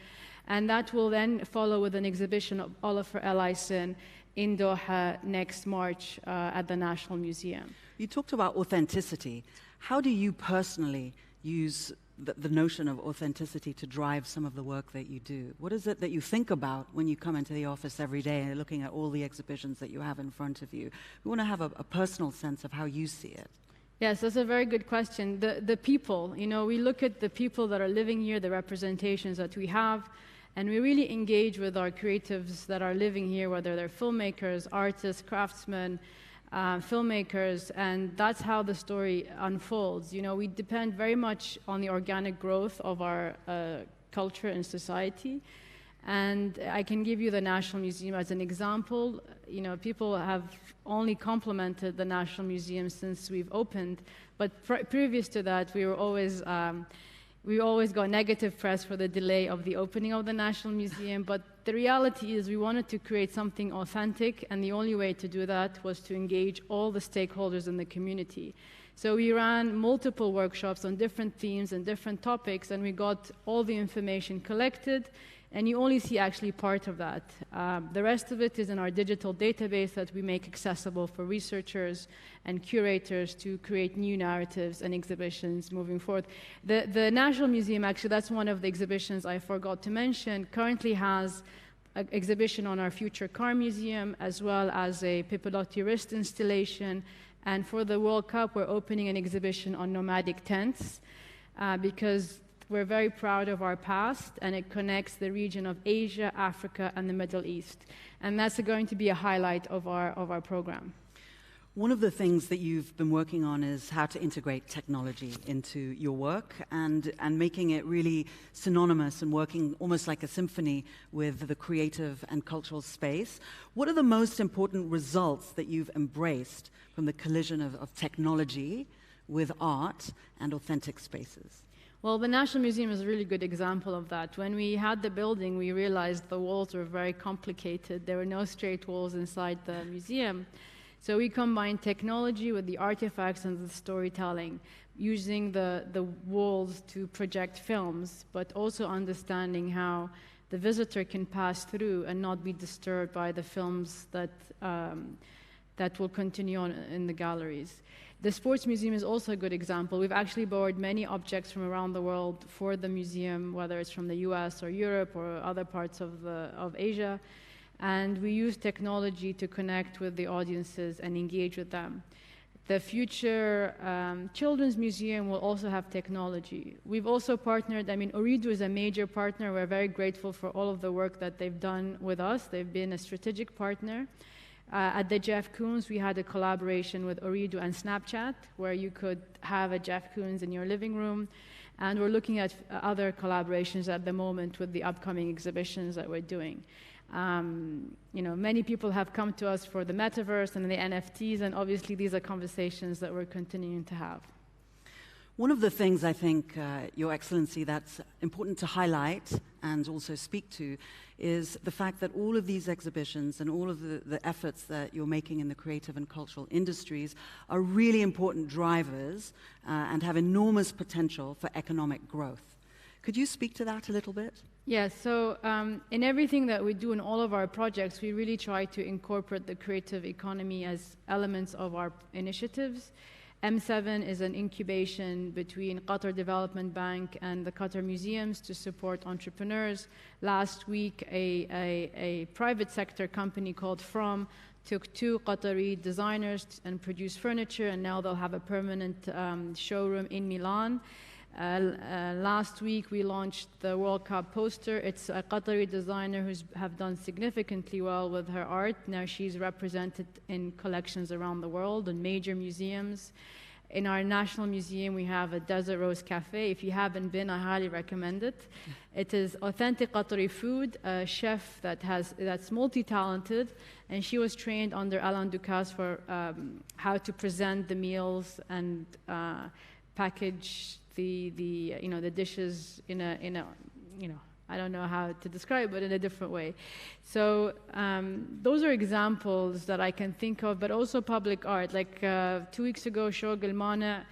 And that will then follow with an exhibition of Oliver Ellison in Doha next March at the National Museum. You talked about authenticity. How do you personally use the notion of authenticity to drive some of the work that you do? What is it that you think about when you come into the office every day and looking at all the exhibitions that you have in front of you? We want to have a personal sense of how you see it. Yes, that's a very good question. The people, we look at the people that are living here, the representations that we have, and we really engage with our creatives that are living here, whether they're filmmakers, artists, craftsmen, filmmakers, and that's how the story unfolds. We depend very much on the organic growth of our culture and society. And I can give you the National Museum as an example. People have only complimented the National Museum since we've opened, but previous to that, we always got negative press for the delay of the opening of the National Museum. But the reality is we wanted to create something authentic, and the only way to do that was to engage all the stakeholders in the community. So we ran multiple workshops on different themes and different topics, and we got all the information collected. And you only see actually part of that. The rest of it is in our digital database that we make accessible for researchers and curators to create new narratives and exhibitions moving forward. The National Museum, actually, that's one of the exhibitions I forgot to mention, currently has an exhibition on our future car museum, as well as a Pipilotti wrist installation. And for the World Cup, we're opening an exhibition on nomadic tents, because we're very proud of our past, and it connects the region of Asia, Africa, and the Middle East. And that's going to be a highlight of our program. One of the things that you've been working on is how to integrate technology into your work and making it really synonymous and working almost like a symphony with the creative and cultural space. What are the most important results that you've embraced from the collision of technology with art and authentic spaces? Well, the National Museum is a really good example of that. When we had the building, we realized the walls were very complicated. There were no straight walls inside the museum. So we combined technology with the artifacts and the storytelling, using the walls to project films, but also understanding how the visitor can pass through and not be disturbed by the films that will continue on in the galleries. The Sports Museum is also a good example. We've actually borrowed many objects from around the world for the museum, whether it's from the US or Europe or other parts of Asia. And we use technology to connect with the audiences and engage with them. The future Children's Museum will also have technology. We've also partnered, Ooredoo is a major partner. We're very grateful for all of the work that they've done with us. They've been a strategic partner. At the Jeff Koons, we had a collaboration with Ooredoo and Snapchat, where you could have a Jeff Koons in your living room. And we're looking at other collaborations at the moment with the upcoming exhibitions that we're doing. Many people have come to us for the metaverse and the NFTs, and obviously these are conversations that we're continuing to have. One of the things I think, Your Excellency, that's important to highlight and also speak to is the fact that all of these exhibitions and all of the efforts that you're making in the creative and cultural industries are really important drivers and have enormous potential for economic growth. Could you speak to that a little bit? Yes, so in everything that we do in all of our projects, we really try to incorporate the creative economy as elements of our initiatives. M7 is an incubation between Qatar Development Bank and the Qatar Museums to support entrepreneurs. Last week, a private sector company called From took 2 Qatari designers and produced furniture, and now they'll have a permanent showroom in Milan. Last week, we launched the World Cup poster. It's a Qatari designer who's have done significantly well with her art. Now she's represented in collections around the world and major museums. In our National Museum, we have a Desert Rose Cafe. If you haven't been, I highly recommend it. It is authentic Qatari food, a chef that's multi-talented, and she was trained under Alain Ducasse for how to present the meals and package the dishes in a I don't know how to describe, but in a different way. So those are examples that I can think of, but also public art. Like 2 weeks ago, Shog El-Mana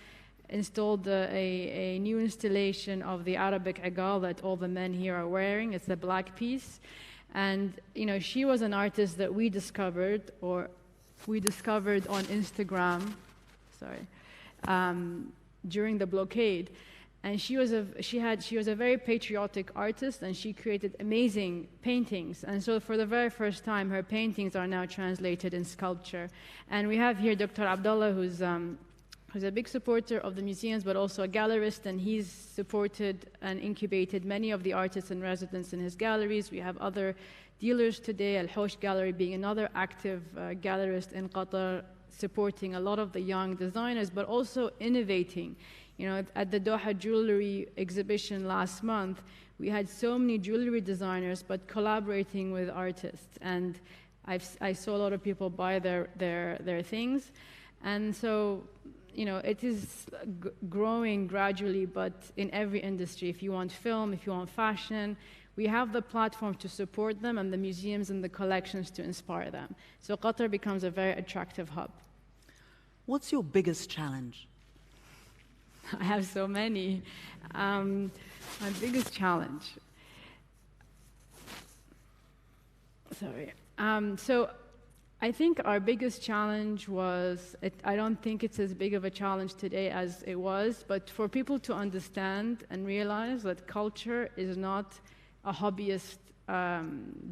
installed a new installation of the Arabic Igal that all the men here are wearing. It's a black piece. And she was an artist that we discovered on Instagram, during the blockade. And she was a very patriotic artist, and she created amazing paintings. And so for the very first time, her paintings are now translated in sculpture. And we have here Dr. Abdullah, who's who's a big supporter of the museums, but also a gallerist, and he's supported and incubated many of the artists in residence in his galleries. We have other dealers today, Al-Hosh Gallery being another active gallerist in Qatar, supporting a lot of the young designers, but also innovating. You know, at the Doha Jewelry exhibition last month, we had so many jewelry designers, but collaborating with artists. And I saw a lot of people buy their things. And so, you know, it is growing gradually, but in every industry. If you want film, if you want fashion, we have the platform to support them and the museums and the collections to inspire them. So Qatar becomes a very attractive hub. What's your biggest challenge? I have so many. My biggest challenge. Sorry. So I think our biggest challenge was, I don't think it's as big of a challenge today as it was, but for people to understand and realize that culture is not a hobbyist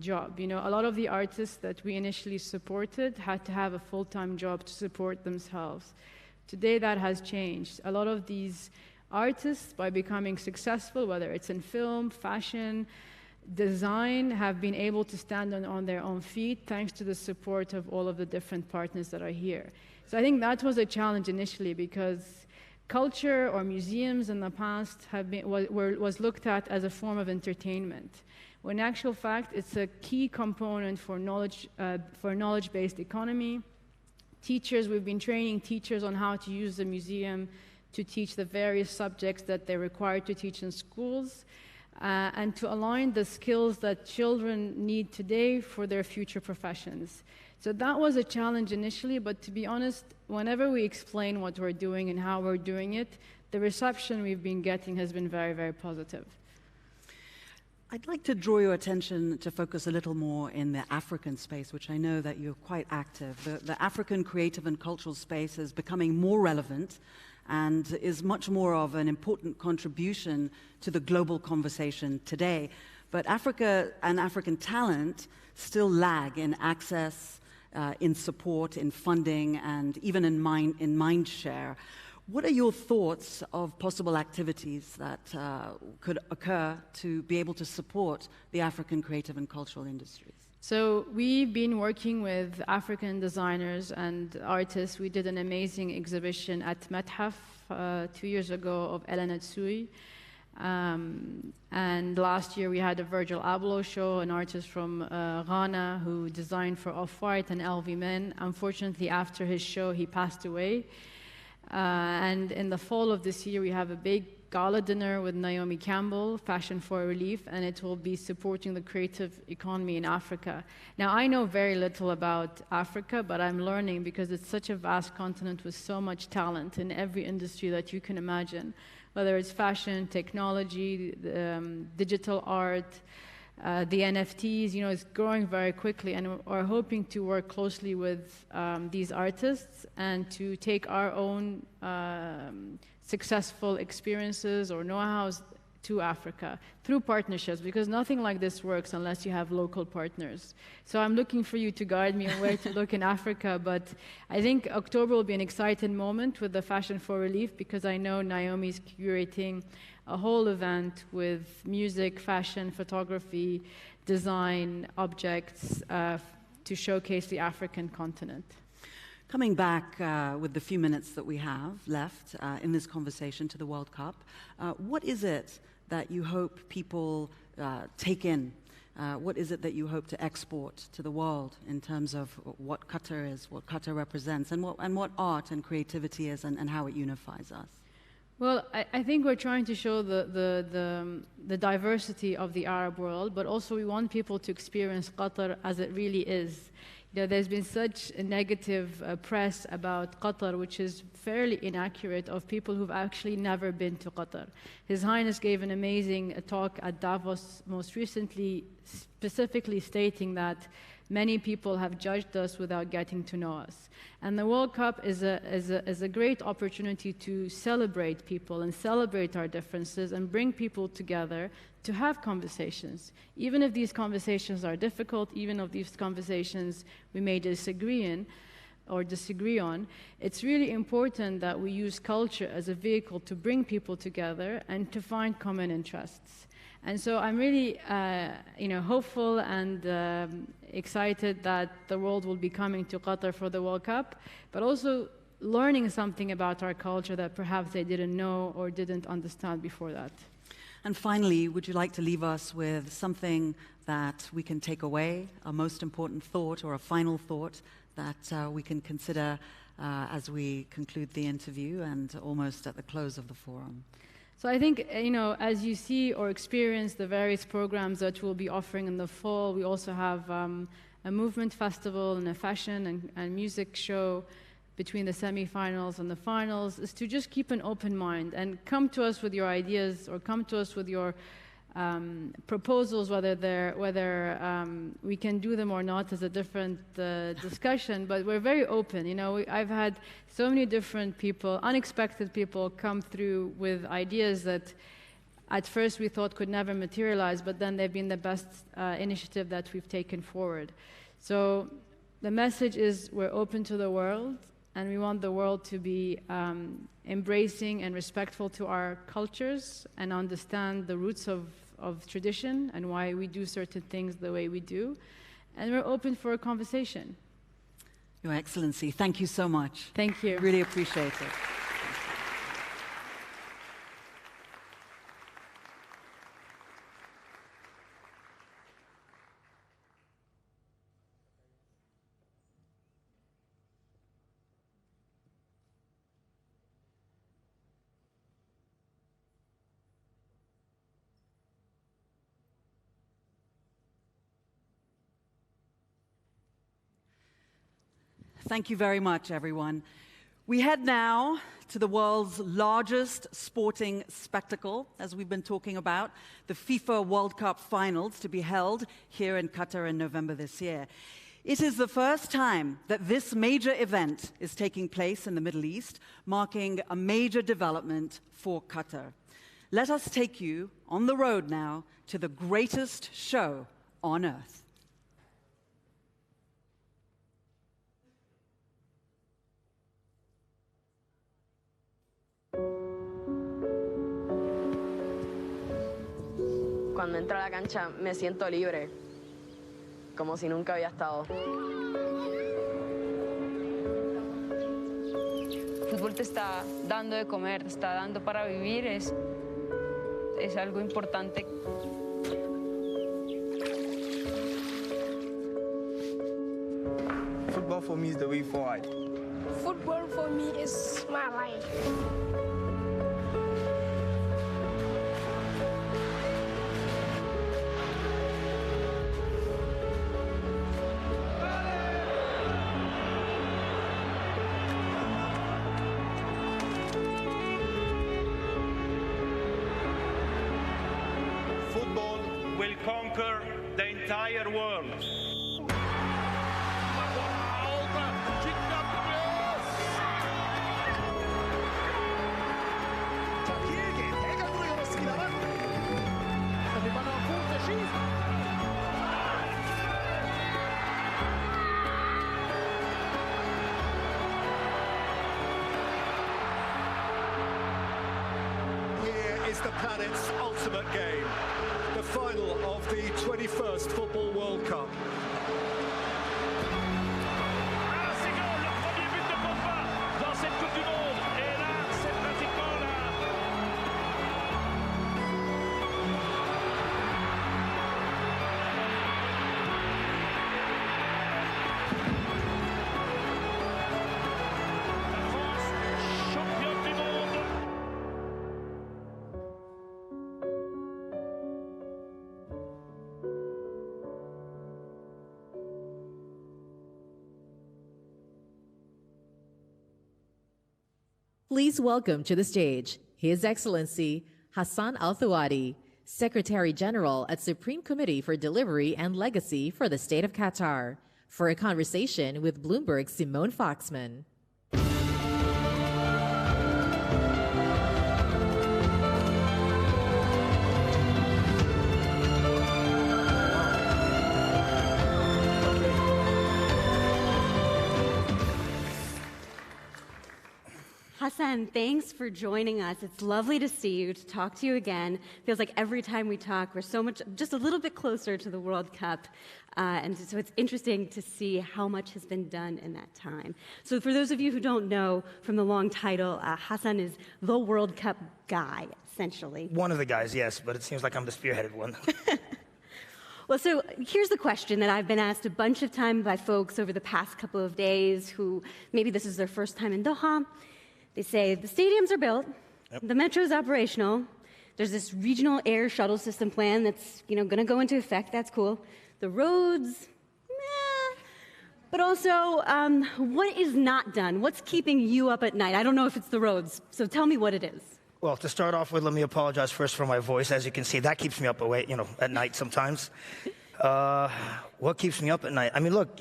job. You know, a lot of the artists that we initially supported had to have a full-time job to support themselves. Today that has changed. A lot of these artists, by becoming successful, whether it's in film, fashion, design, have been able to stand on their own feet thanks to the support of all of the different partners that are here. So I think that was a challenge initially, because culture or museums in the past was looked at as a form of entertainment, when in actual fact it's a key component for knowledge-based economy. Teachers, we've been training teachers on how to use the museum to teach the various subjects that they're required to teach in schools. And to align the skills that children need today for their future professions. So that was a challenge initially, but to be honest, whenever we explain what we're doing and how we're doing it, the reception we've been getting has been very, very positive. I'd like to draw your attention to focus a little more in the African space, which I know that you're quite active. The African creative and cultural space is becoming more relevant and is much more of an important contribution to the global conversation today. But Africa and African talent still lag in access, in support, in funding, and even in mind share. What are your thoughts of possible activities that could occur to be able to support the African creative and cultural industries? So we've been working with African designers and artists. We did an amazing exhibition at Methaf 2 years ago of Elena Tsui. And last year we had a Virgil Abloh show, an artist from Ghana who designed for Off-White and LV Men. Unfortunately, after his show, he passed away. And in the fall of this year, we have a big gala dinner with Naomi Campbell, Fashion for Relief, and it will be supporting the creative economy in Africa. Now, I know very little about Africa, but I'm learning because it's such a vast continent with so much talent in every industry that you can imagine, whether it's fashion, technology, digital art, the NFTs, you know, it's growing very quickly, and we're hoping to work closely with these artists and to take our own successful experiences or know-hows to Africa through partnerships, because nothing like this works unless you have local partners. So I'm looking for you to guide me on where to look in Africa, but I think October will be an exciting moment with the Fashion for Relief, because I know Naomi's curating a whole event with music, fashion, photography, design, objects to showcase the African continent. Coming back with the few minutes that we have left in this conversation to the World Cup, what is it that you hope people take in? What is it that you hope to export to the world in terms of what Qatar is, what Qatar represents, and what art and creativity is, and how it unifies us? Well, I think we're trying to show the diversity of the Arab world, but also we want people to experience Qatar as it really is. You know, there's been such a negative press about Qatar, which is fairly inaccurate, of people who've actually never been to Qatar. His Highness gave an amazing talk at Davos most recently, specifically stating that many people have judged us without getting to know us. And the World Cup is a great opportunity to celebrate people and celebrate our differences and bring people together to have conversations. Even if these conversations are difficult, even if these conversations we may disagree in, or disagree on, it's really important that we use culture as a vehicle to bring people together and to find common interests. And so I'm really hopeful and excited that the world will be coming to Qatar for the World Cup, but also learning something about our culture that perhaps they didn't know or didn't understand before that. And finally, would you like to leave us with something that we can take away, a most important thought or a final thought that we can consider as we conclude the interview and almost at the close of the forum? So I think, as you see or experience the various programs that we'll be offering in the fall, we also have a movement festival and a fashion and music show between the semifinals and the finals, is to just keep an open mind and come to us with your ideas or come to us with your proposals, whether we can do them or not is a different discussion, but we're very open. I've had so many different people, unexpected people, come through with ideas that at first we thought could never materialize, but then they've been the best initiative that we've taken forward. So the message is we're open to the world, and we want the world to be embracing and respectful to our cultures and understand the roots of tradition and why we do certain things the way we do. And we're open for a conversation. Your Excellency, thank you so much. Thank you. Really appreciate it. Thank you very much, everyone. We head now to the world's largest sporting spectacle, as we've been talking about, the FIFA World Cup finals to be held here in Qatar in November this year. It is the first time that this major event is taking place in the Middle East, marking a major development for Qatar. Let us take you on the road now to the greatest show on earth. Cuando entro a la cancha me siento libre, como si nunca había estado. El fútbol te está dando de comer, te está dando para vivir, es algo importante. Football for me is the way forward. Football for me is my life. Football will conquer the entire world. Here is the planet's ultimate game, the final of the 21st Football World Cup. Please welcome to the stage His Excellency Hassan Al-Thawadi, Secretary General at Supreme Committee for Delivery and Legacy for the State of Qatar, for a conversation with Bloomberg's Simone Foxman. Hassan, thanks for joining us. It's lovely to see you, to talk to you again. Feels like every time we talk, we're so much, just a little bit closer to the World Cup. And so it's interesting to see how much has been done in that time. So for those of you who don't know from the long title, Hassan is the World Cup guy, essentially. One of the guys, yes, but it seems like I'm the spearheaded one. Well, so here's the question that I've been asked a bunch of times by folks over the past couple of days who maybe this is their first time in Doha. They say the stadiums are built, the metro is operational, there's this regional air shuttle system plan that's going to go into effect, that's cool. The roads, meh. But also, what is not done? What's keeping you up at night? I don't know if it's the roads, so tell me what it is. Well, to start off with, let me apologize first for my voice. As you can see, that keeps me up awake, at night sometimes. What keeps me up at night? I mean, look,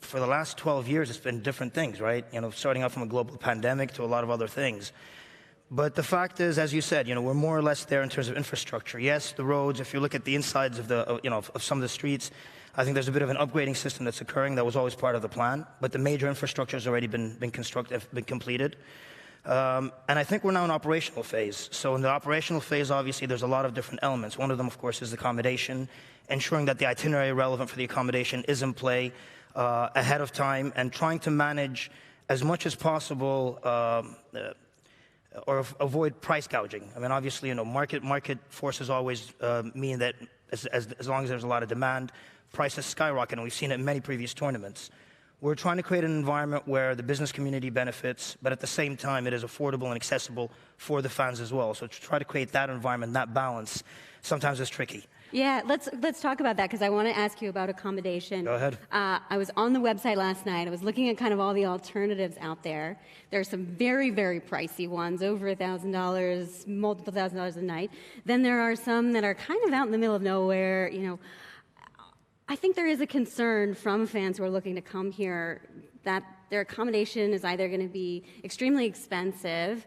for the last 12 years, it's been different things, right? Starting out from a global pandemic to a lot of other things. But the fact is, as you said, we're more or less there in terms of infrastructure. Yes, the roads, if you look at the insides of of some of the streets, I think there's a bit of an upgrading system that's occurring that was always part of the plan. But the major infrastructure has already been completed. And I think we're now in operational phase. So in the operational phase, obviously, there's a lot of different elements. One of them, of course, is accommodation, ensuring that the itinerary relevant for the accommodation is in play ahead of time, and trying to manage as much as possible or avoid price gouging. I mean, obviously, market forces always mean that as long as there's a lot of demand, prices skyrocket, and we've seen it in many previous tournaments. We're trying to create an environment where the business community benefits, but at the same time, it is affordable and accessible for the fans as well. So to try to create that environment, that balance, sometimes is tricky. Yeah, let's talk about that, because I want to ask you about accommodation. Go ahead. I was on the website last night. I was looking at kind of all the alternatives out there. There are some very, very pricey ones, over $1,000, multiple $1,000s a night. Then there are some that are kind of out in the middle of nowhere, I think there is a concern from fans who are looking to come here that their accommodation is either going to be extremely expensive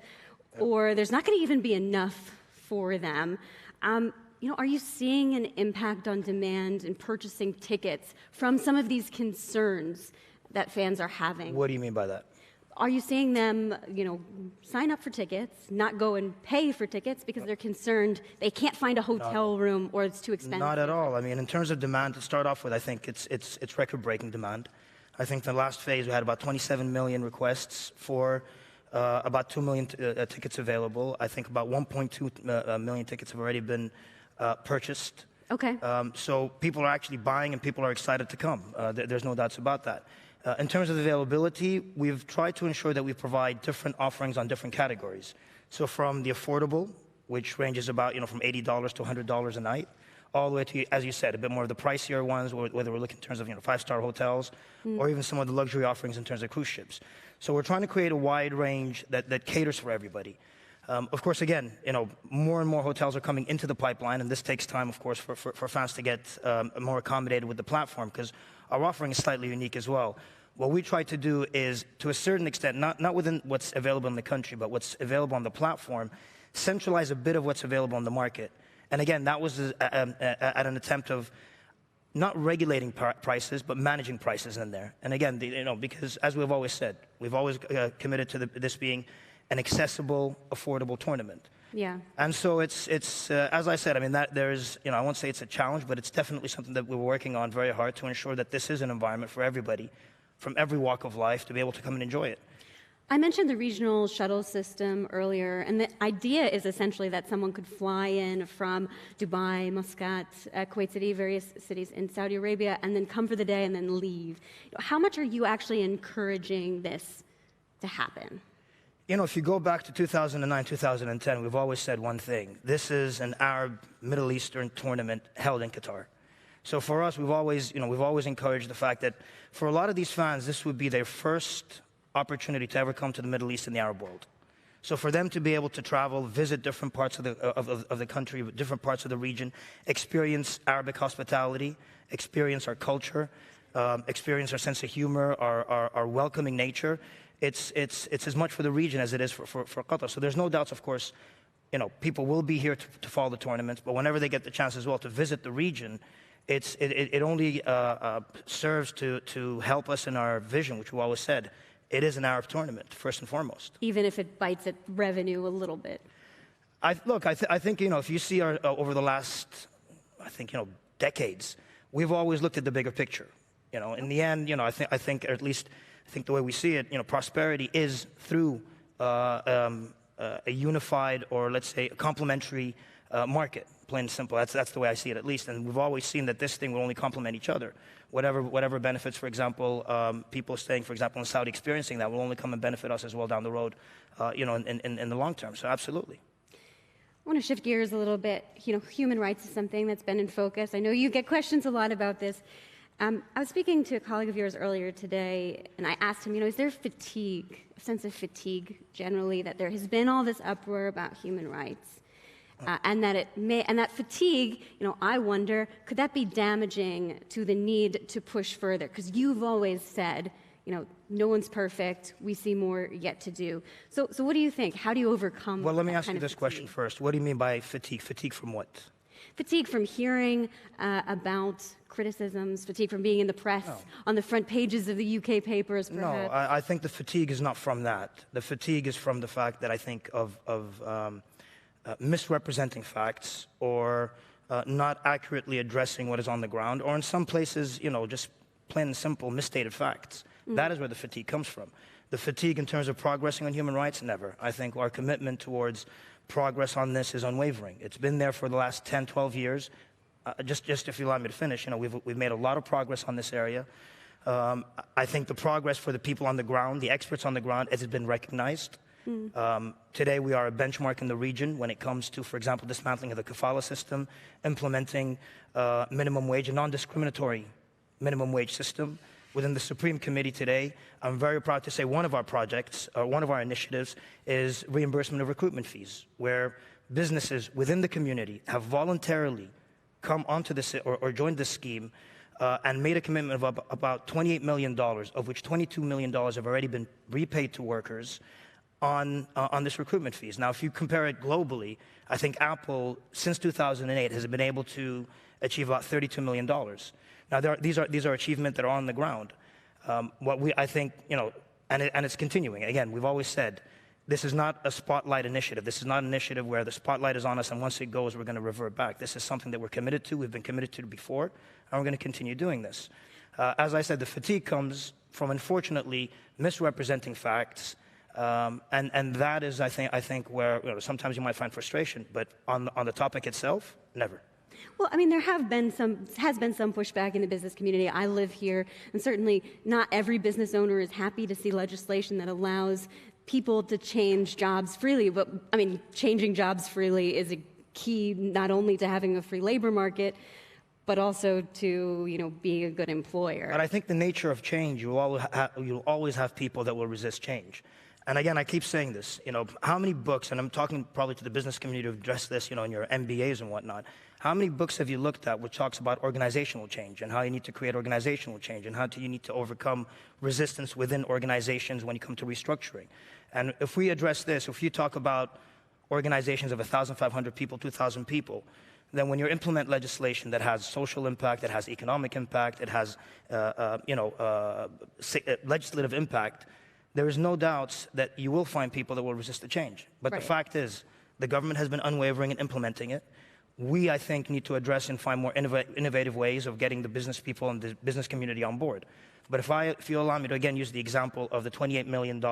or there's not going to even be enough for them. Are you seeing an impact on demand and purchasing tickets from some of these concerns that fans are having? What do you mean by that? Are you seeing them, sign up for tickets, not go and pay for tickets because they're concerned they can't find a hotel room or it's too expensive? Not at all. I mean, in terms of demand, to start off with, I think it's record-breaking demand. I think the last phase we had about 27 million requests for about 2 million tickets available. I think about 1.2 million tickets have already been purchased. Okay. So people are actually buying and people are excited to come. There's no doubts about that. In terms of availability, we've tried to ensure that we provide different offerings on different categories. So from the affordable, which ranges about from $80 to $100 a night, all the way to, as you said, a bit more of the pricier ones, whether we're looking in terms of 5-star hotels, or even some of the luxury offerings in terms of cruise ships. So we're trying to create a wide range that caters for everybody. Of course, again, more and more hotels are coming into the pipeline, and this takes time, of course, for fans to get more accommodated with the platform, because our offering is slightly unique as well. What we try to do is, to a certain extent, not within what's available in the country, but what's available on the platform, centralize a bit of what's available on the market. And again, that was at an attempt of not regulating prices, but managing prices in there. And again, because as we've always said, we've always committed to this being an accessible, affordable tournament. Yeah. And so it's as I said, I mean, that there's, I won't say it's a challenge, but it's definitely something that we're working on very hard to ensure that this is an environment for everybody from every walk of life to be able to come and enjoy it. I mentioned the regional shuttle system earlier, and the idea is essentially that someone could fly in from Dubai, Muscat, Kuwait City, various cities in Saudi Arabia, and then come for the day and then leave. How much are you actually encouraging this to happen? If you go back to 2009, 2010, we've always said one thing. This is an Arab, Middle Eastern tournament held in Qatar. So for us, we've always encouraged the fact that for a lot of these fans, this would be their first opportunity to ever come to the Middle East and the Arab world. So for them to be able to travel, visit different parts of the country, different parts of the region, experience Arabic hospitality, experience our culture, experience our sense of humor, our welcoming nature, it's as much for the region as it is for Qatar. So there's no doubts, of course, people will be here to follow the tournaments, but whenever they get the chance as well to visit the region, it only serves to help us in our vision, which we always said, it is an Arab tournament, first and foremost. Even if it bites at revenue a little bit. I think, if you see over the last, decades, we've always looked at the bigger picture. In the end, I think the way we see it, prosperity is through a unified, or let's say a complementary market, plain and simple. That's the way I see it, at least. And we've always seen that this thing will only complement each other. Whatever benefits, for example, people staying, for example, in Saudi experiencing that will only come and benefit us as well down the road, in the long term. So absolutely. I want to shift gears a little bit. Human rights is something that's been in focus. I know you get questions a lot about this. I was speaking to a colleague of yours earlier today, and I asked him, is there fatigue, a sense of fatigue generally, that there has been all this uproar about human rights, and that fatigue, I wonder, could that be damaging to the need to push further? Because you've always said, no one's perfect. We see more yet to do. So what do you think? How do you overcome? Well, let me ask you this question first. What do you mean by fatigue? Fatigue from what? Fatigue from hearing about criticisms, fatigue from being in the press, on the front pages of the UK papers, perhaps. No, I think the fatigue is not from that. The fatigue is from the fact that I think of misrepresenting facts, or not accurately addressing what is on the ground, or in some places, just plain and simple misstated facts. That is where the fatigue comes from. The fatigue in terms of progressing on human rights, never. I think our commitment towards progress on this is unwavering. It's been there for the last 10, 12 years. Just if you allow me to finish, we've made a lot of progress on this area. I think the progress for the people on the ground, the experts on the ground, has been recognized. Today we are a benchmark in the region when it comes to, for example, dismantling of the kafala system, implementing minimum wage, a non-discriminatory minimum wage system. Within the Supreme Committee today, I'm very proud to say one of our projects, or one of our initiatives, is reimbursement of recruitment fees, where businesses within the community have voluntarily come onto this or joined this scheme and made a commitment of about $28 million, of which $22 million have already been repaid to workers on this recruitment fees. Now, if you compare it globally, I think Apple, since 2008, has been able to achieve about $32 million. Now, these are achievements that are on the ground. I think, and it's continuing. Again, we've always said, this is not a spotlight initiative. This is not an initiative where the spotlight is on us and once it goes, we're going to revert back. This is something that we're committed to. We've been committed to before, and we're going to continue doing this. As I said, the fatigue comes from, unfortunately, misrepresenting facts, and that is, I think, where sometimes you might find frustration. But on the topic itself, never. Well, there has been some pushback in the business community. I live here, and certainly not every business owner is happy to see legislation that allows people to change jobs freely. But changing jobs freely is a key not only to having a free labor market, but also to being a good employer. But I think the nature of change, you'll always have people that will resist change. And again, I keep saying this, how many books, and I'm talking probably to the business community to address this, in your MBAs and whatnot, how many books have you looked at which talks about organizational change and how you need to create organizational change and how you need to overcome resistance within organizations when you come to restructuring? And if we address this, if you talk about organizations of 1,500 people, 2,000 people, then when you implement legislation that has social impact, that has economic impact, it has legislative impact, there is no doubt that you will find people that will resist the change. But the fact is, the government has been unwavering in implementing it. We, I think, need to address and find more innovative ways of getting the business people and the business community on board. But if you allow me to again use the example of the $28 million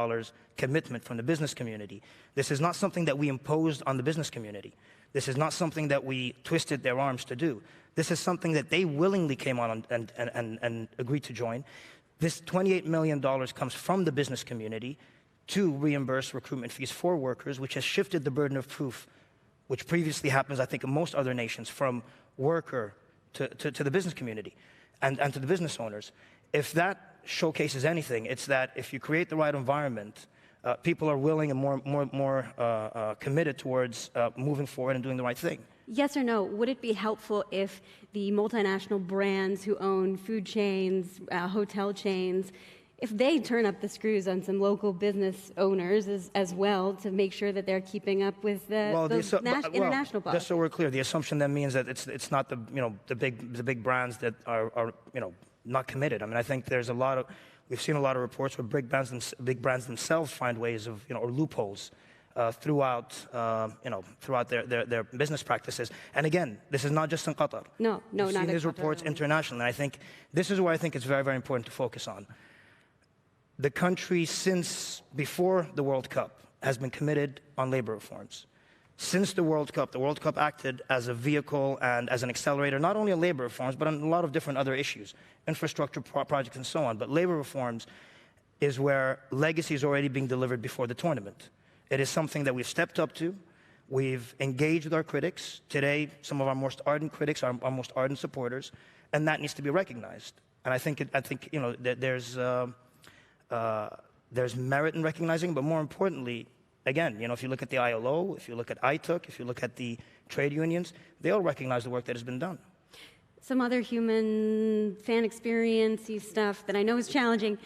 commitment from the business community, this is not something that we imposed on the business community. This is not something that we twisted their arms to do. This is something that they willingly came on and agreed to join. This $28 million comes from the business community to reimburse recruitment fees for workers, which has shifted the burden of proof, which previously happens, I think, in most other nations, from worker to the business community and to the business owners. If that showcases anything, it's that if you create the right environment, people are willing and more committed towards moving forward and doing the right thing. Yes or no, would it be helpful if the multinational brands who own food chains, hotel chains, if they turn up the screws on some local business owners as well to make sure that they're keeping up with the international policy? Just so we're clear, the assumption then means that it's not the big brands that are not committed. I think there's a lot of We've seen a lot of reports where big brands themselves find ways of, or loopholes throughout their business practices. And again, this is not just in Qatar. No, We've not seen in these Qatar. reports internationally. And I think this is where I think it's very, very important to focus on. The country, since before the World Cup, has been committed on labor reforms. Since the World Cup acted as a vehicle and as an accelerator, not only on labor reforms, but on a lot of different other issues, infrastructure projects and so on. But labor reforms is where legacy is already being delivered before the tournament. It is something that we've stepped up to. We've engaged with our critics. Today, some of our most ardent critics are our most ardent supporters, and that needs to be recognized. And I think there's merit in recognizing, but more importantly, again, if you look at the ILO, if you look at ITUC, if you look at the trade unions, they all recognize the work that has been done. Some other human fan experience-y stuff that I know is challenging.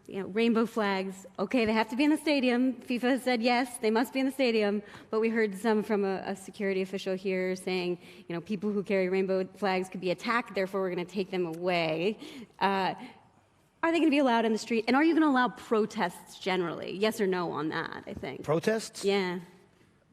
Rainbow flags. Okay, they have to be in the stadium. FIFA has said yes, they must be in the stadium. But we heard some from a security official here saying, people who carry rainbow flags could be attacked, therefore we're going to take them away. Are they going to be allowed in the street? And are you going to allow protests generally? Yes or no on that, I think. Protests? Yeah.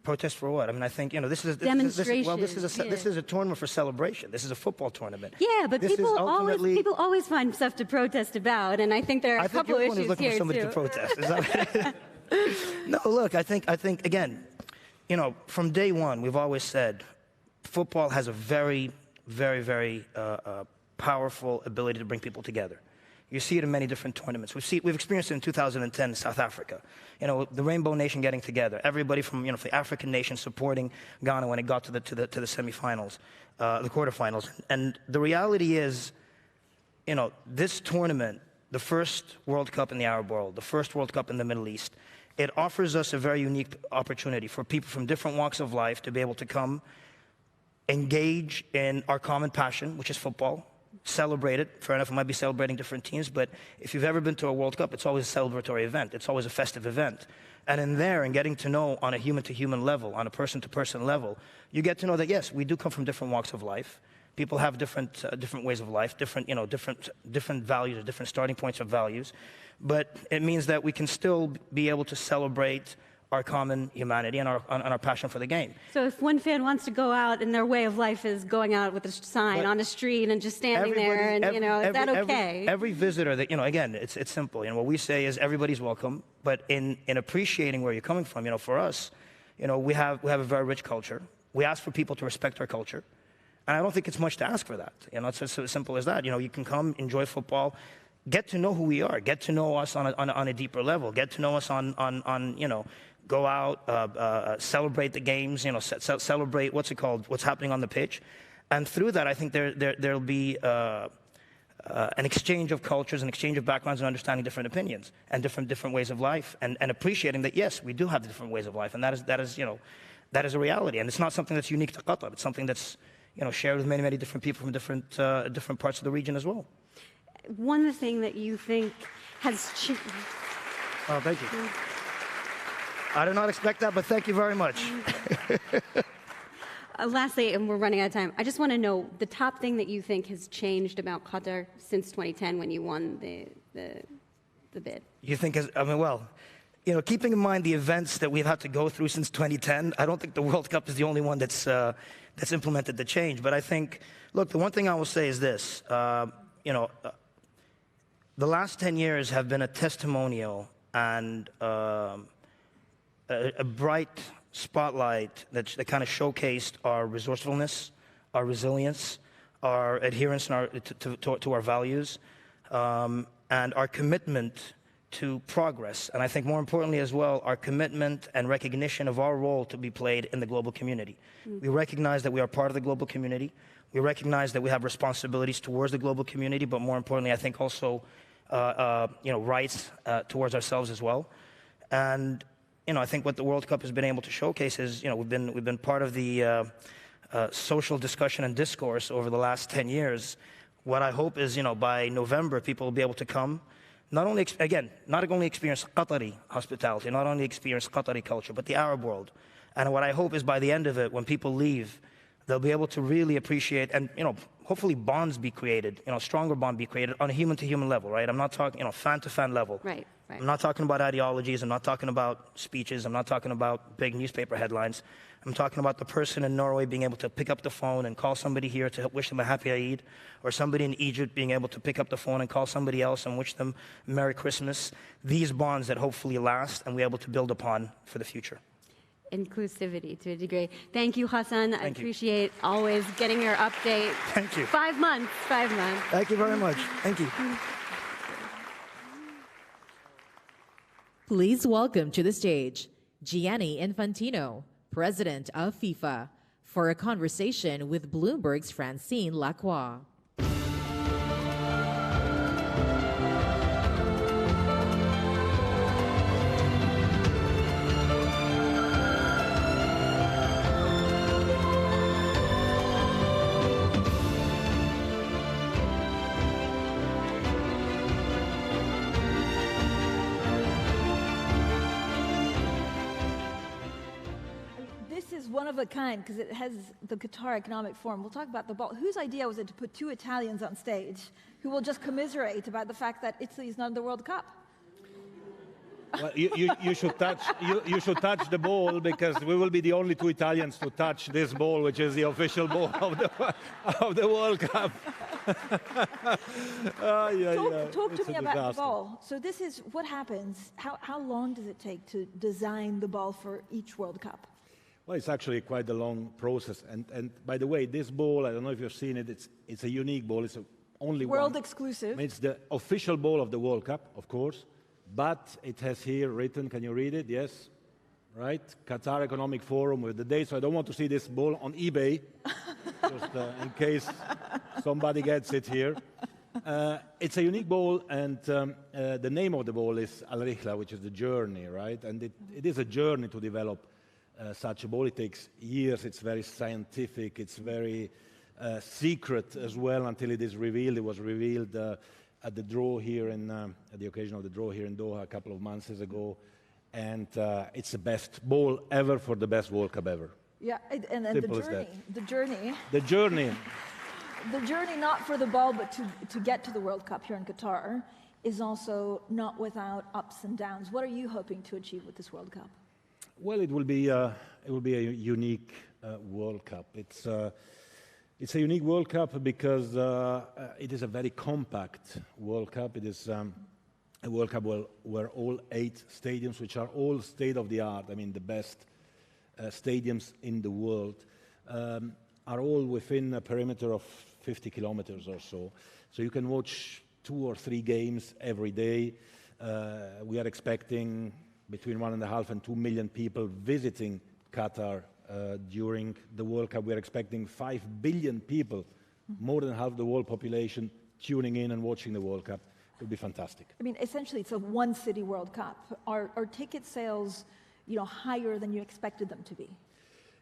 Protests for what? I mean, I think, this is a tournament for celebration. This is a football tournament. Yeah, but people always find stuff to protest about, and I think there are a couple issues here, too. looking for somebody to protest. Is that No, look, I think, again, from day one, we've always said football has a very, very, very powerful ability to bring people together. You see it in many different tournaments. We've experienced it in 2010 in South Africa. The Rainbow Nation getting together. Everybody from the African nation supporting Ghana when it got to the semifinals, the quarterfinals. And the reality is, this tournament, the first World Cup in the Arab world, the first World Cup in the Middle East, it offers us a very unique opportunity for people from different walks of life to be able to come, engage in our common passion, which is football. Celebrate it. Fair enough, it might be celebrating different teams, but if you've ever been to a World Cup, it's always a celebratory event. It's always a festive event. And in there, and getting to know on a human-to-human level, on a person-to-person level, you get to know that, yes, we do come from different walks of life. People have different ways of life, different values, different starting points of values. But it means that we can still be able to celebrate our common humanity and our passion for the game. So if one fan wants to go out and their way of life is going out with a sign on the street and just standing there, and is that okay? Every visitor that, again, it's simple. What we say is everybody's welcome, but in appreciating where you're coming from, for us, we have a very rich culture. We ask for people to respect our culture, and I don't think it's much to ask for that. It's as simple as that. You can come, enjoy football, get to know who we are, get to know us on a deeper level, get to know us on go out, celebrate the games, celebrate what's happening on the pitch. And through that, I think there'll be an exchange of cultures, an exchange of backgrounds, and understanding different opinions and different ways of life, and appreciating that, yes, we do have different ways of life, and that is a reality. And it's not something that's unique to Qatar. It's something that's shared with many different people from different parts of the region as well. One thing that you think has changed. Oh, thank you. I did not expect that, but thank you very much. Lastly, and we're running out of time, I just want to know the top thing that you think has changed about Qatar since 2010 when you won the bid. You think, keeping in mind the events that we've had to go through since 2010, I don't think the World Cup is the only one that's implemented the change. But I think, look, the one thing I will say is this, the last 10 years have been a testimonial and a bright spotlight that kind of showcased our resourcefulness, our resilience, our adherence to our values, and our commitment to progress. And I think more importantly as well, our commitment and recognition of our role to be played in the global community. We recognize that we are part of the global community. We recognize that we have responsibilities towards the global community, but more importantly, I think also rights towards ourselves as well. And I think what the World Cup has been able to showcase is, we've been part of the social discussion and discourse over the last 10 years. What I hope is, by November, people will be able to come, not only experience Qatari hospitality, not only experience Qatari culture, but the Arab world. And what I hope is by the end of it, when people leave, They'll be able to really appreciate and, hopefully bonds be created, stronger bond be created on a human-to-human level, right? I'm not talking, fan-to-fan level. Right. I'm not talking about ideologies. I'm not talking about speeches. I'm not talking about big newspaper headlines. I'm talking about the person in Norway being able to pick up the phone and call somebody here to wish them a happy Eid, or somebody in Egypt being able to pick up the phone and call somebody else and wish them Merry Christmas. These bonds that hopefully last and we're able to build upon for the future. Inclusivity to a degree. Thank you, Hassan. I Thank you. appreciate always getting your update. Thank you. 5 months. Thank you very much. Thank you. Please welcome to the stage Gianni Infantino, President of FIFA, for a conversation with Bloomberg's Francine Lacroix. One of a kind because it has the Qatar Economic Forum. We'll talk about the ball. Whose idea was it to put two Italians on stage who will just commiserate about the fact that Italy is not in the World Cup? Well, you should touch the ball because we will be the only two Italians to touch this ball, which is the official ball of the World Cup. Talk to me about the ball. So this is what happens. How long does it take to design the ball for each World Cup? Well, it's actually quite a long process. And by the way, this ball, I don't know if you've seen it, it's a unique ball. It's only world one. Exclusive. I mean, it's the official ball of the World Cup, of course, but it has here written, can you read it? Yes, right? Qatar Economic Forum with the date. So I don't want to see this ball on eBay, just in case somebody gets it here. It's a unique ball, and the name of the ball is Al-Rihla, which is the journey, right? And it is a journey to develop such a ball. It takes years. It's very scientific. It's very secret as well until it is revealed. It was revealed at the draw here at the occasion of the draw here in Doha a couple of months ago, and it's the best ball ever for the best World Cup ever. Yeah, and the journey not for the ball, but to get to the World Cup here in Qatar is also not without ups and downs. What are you hoping to achieve with this World Cup? Well, it will be a unique World Cup. It's a unique World Cup because it is a very compact World Cup. It is a World Cup where all 8 stadiums, which are all state-of-the-art, I mean the best stadiums in the world, are all within a perimeter of 50 kilometers or so. So you can watch 2 or 3 games every day. We are expecting between 1.5 and 2 million people visiting Qatar during the World Cup. We're expecting 5 billion people, more than half the world population, tuning in and watching the World Cup. It will be fantastic. I mean, essentially, it's a one-city World Cup. Are ticket sales, higher than you expected them to be?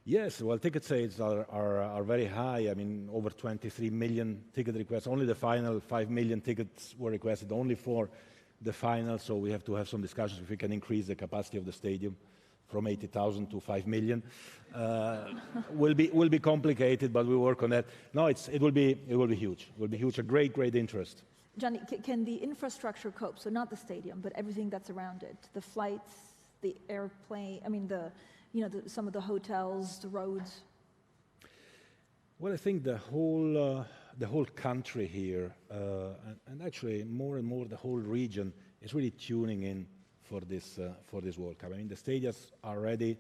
Yes, well, ticket sales are very high. I mean, over 23 million ticket requests. Only the final 5 million tickets were requested, only for the final, so we have to have some discussions if we can increase the capacity of the stadium from 80,000 to 5 million. Will be complicated, but we work on that. No, it will be huge. It will be huge. A great interest. Gianni, can the infrastructure cope? So not the stadium, but everything that's around it, the flights, the airplane. I mean, some of the hotels, the roads. Well, I think the whole country here, and actually more and more the whole region, is really tuning in for this World Cup. I mean, the stadiums are ready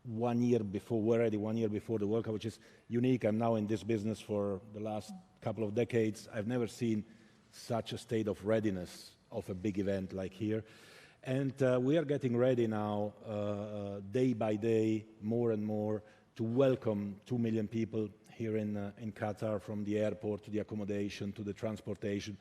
1 year before. We're ready 1 year before the World Cup, which is unique. I'm now in this business for the last couple of decades. I've never seen such a state of readiness of a big event like here. And we are getting ready now, day by day, more and more, to welcome 2 million people here in Qatar, from the airport to the accommodation to the transportation.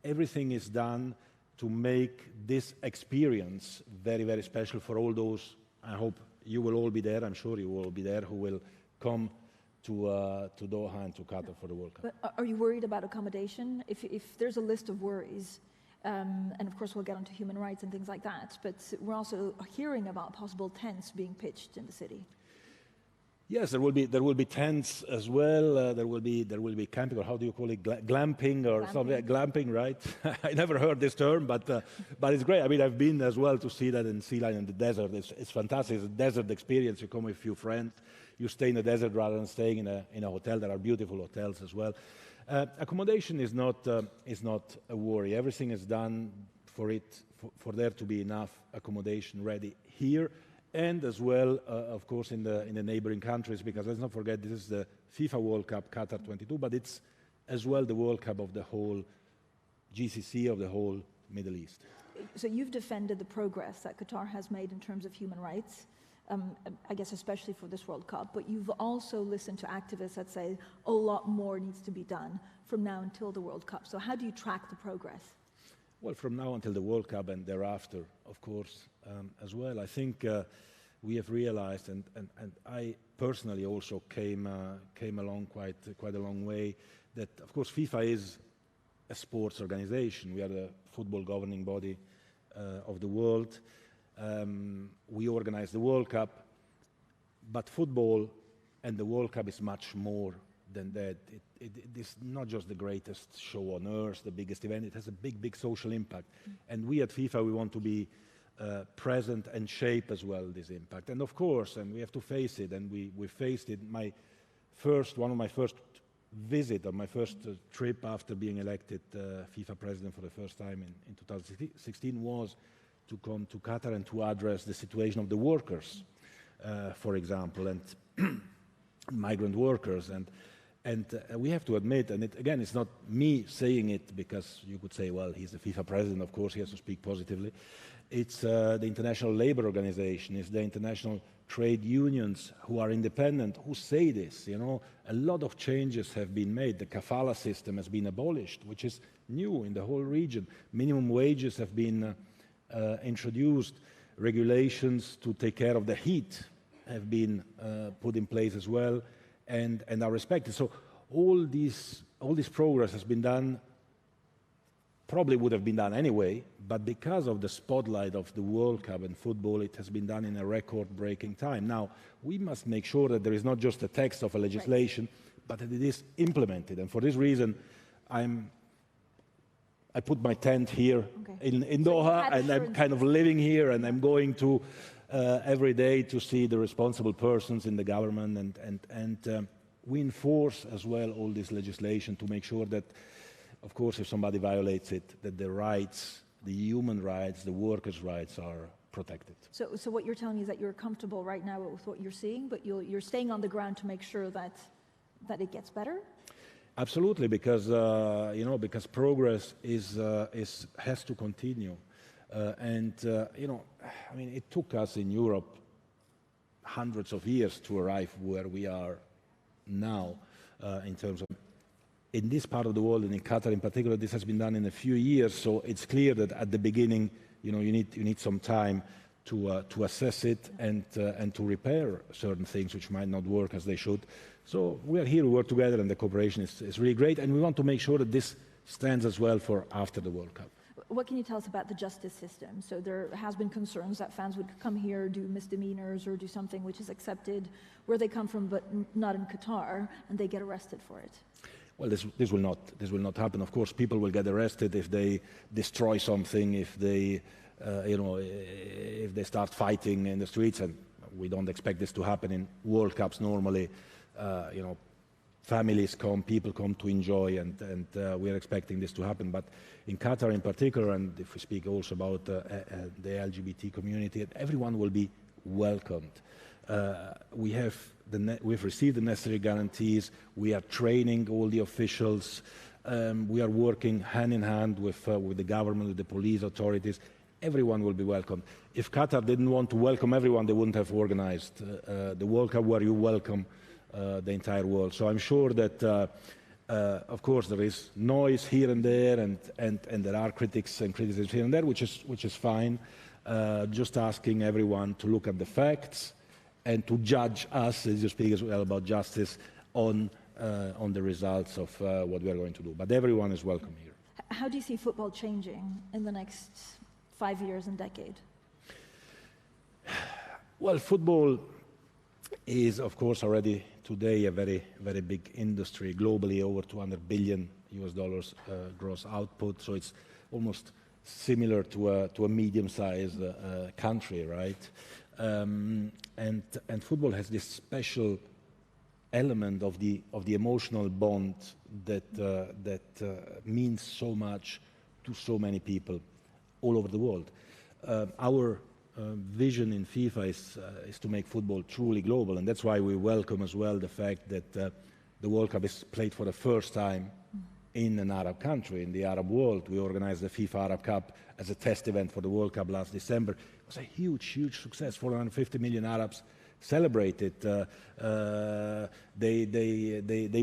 Everything is done to make this experience very, very special for all those. I hope you will all be there. I'm sure you will all be there, who will come to Doha and to Qatar for the World Cup. But are you worried about accommodation? If there's a list of worries, and of course we'll get onto human rights and things like that, but we're also hearing about possible tents being pitched in the city. Yes, there will be tents as well. There will be camping, or how do you call it, glamping or something? Glamping, right? I never heard this term, but it's great. I mean, I've been as well to see that in Sea Lion in the desert. It's fantastic. It's a desert experience. You come with a few friends. You stay in the desert rather than staying in a hotel. There are beautiful hotels as well. Accommodation is not a worry. Everything is done for there to be enough accommodation ready here, and as well, of course, in the neighboring countries, because let's not forget this is the FIFA World Cup, Qatar 22, but it's as well the World Cup of the whole GCC, of the whole Middle East. So you've defended the progress that Qatar has made in terms of human rights, I guess especially for this World Cup, but you've also listened to activists that say a lot more needs to be done from now until the World Cup. So how do you track the progress? Well, from now until the World Cup and thereafter, of course, as well. I think we have realized, and I personally also came along quite a long way, that of course FIFA is a sports organization. We are the football governing body of the world. We organize the World Cup, but football and the World Cup is much more than that. It is not just the greatest show on earth, the biggest event. It has a big social impact. And we at FIFA, we want to be present and shape as well this impact. And of course, and we have to face it, and we faced it. One of my first visit, or my first trip after being elected FIFA president for the first time in 2016 was to come to Qatar and to address the situation of the workers, for example, and migrant workers. And we have to admit, and again, it's not me saying it, because you could say, well, he's the FIFA president, of course he has to speak positively. It's the International Labour Organization, it's the international trade unions who are independent, who say this. You know, a lot of changes have been made. The kafala system has been abolished, which is new in the whole region. Minimum wages have been introduced. Regulations to take care of the heat have been put in place as well, and are respected. So all this progress has been done, probably would have been done anyway, but because of the spotlight of the World Cup and football, it has been done in a record-breaking time. Now, we must make sure that there is not just a text of a legislation, but that it is implemented. And for this reason, I put my tent here in Doha, and I'm kind of living here, and I'm going to every day to see the responsible persons in the government, and we enforce as well all this legislation to make sure that, of course, if somebody violates it, that the rights, the human rights, the workers' rights are protected. So what you're telling me is that you're comfortable right now with what you're seeing, but you're staying on the ground to make sure that it gets better? Absolutely, because because progress has to continue, I mean, it took us in Europe hundreds of years to arrive where we are now, in terms of in this part of the world, and in Qatar in particular. This has been done in a few years, so it's clear that at the beginning, you need some time to assess it and to repair certain things which might not work as they should. So we are here, we work together, and the cooperation is really great, and we want to make sure that this stands as well for after the World Cup. What can you tell us about the justice system? So there has been concerns that fans would come here, do misdemeanors, or do something which is accepted where they come from, but not in Qatar, and they get arrested for it. Well, this will not happen. Of course, people will get arrested if they destroy something, if they, if they start fighting in the streets, and we don't expect this to happen in World Cups normally. Families come, people come to enjoy, and we are expecting this to happen. But in Qatar in particular, and if we speak also about the LGBT community, everyone will be welcomed. We've received the necessary guarantees. We are training all the officials. We are working hand in hand with the government, with the police authorities. Everyone will be welcomed. If Qatar didn't want to welcome everyone, they wouldn't have organized the World Cup, where you welcome the entire world. So I'm sure that, of course, there is noise here and there, and there are critics and criticisms here and there, which is fine. Just asking everyone to look at the facts and to judge us, as you speak as well about justice, on the results of what we are going to do. But everyone is welcome here. How do you see football changing in the next 5 years and decade? Well, football is, of course, already today a very, very big industry globally, over $200 billion gross output. So it's almost similar to a medium-sized country, right? And football has this special element of the emotional bond that means so much to so many people all over the world. Our vision in FIFA is to make football truly global, and that's why we welcome as well the fact that the World Cup is played for the first time in an Arab country, in the Arab world. We organized the FIFA Arab Cup as a test event for the World Cup last December. It was a huge, huge success. 450 million Arabs celebrated. They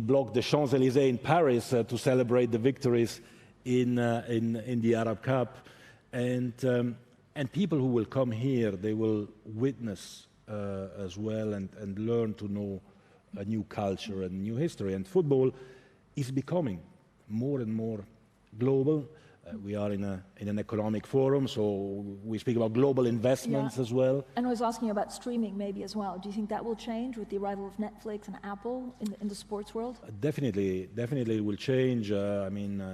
blocked the Champs-Élysées in Paris to celebrate the victories in the Arab Cup. And people who will come here, they will witness as well and learn to know a new culture and new history. And football is becoming more and more global. We are in an economic forum, so we speak about global investments as well. And I was asking about streaming maybe as well. Do you think that will change with the arrival of Netflix and Apple in the sports world? Definitely it will change. I mean,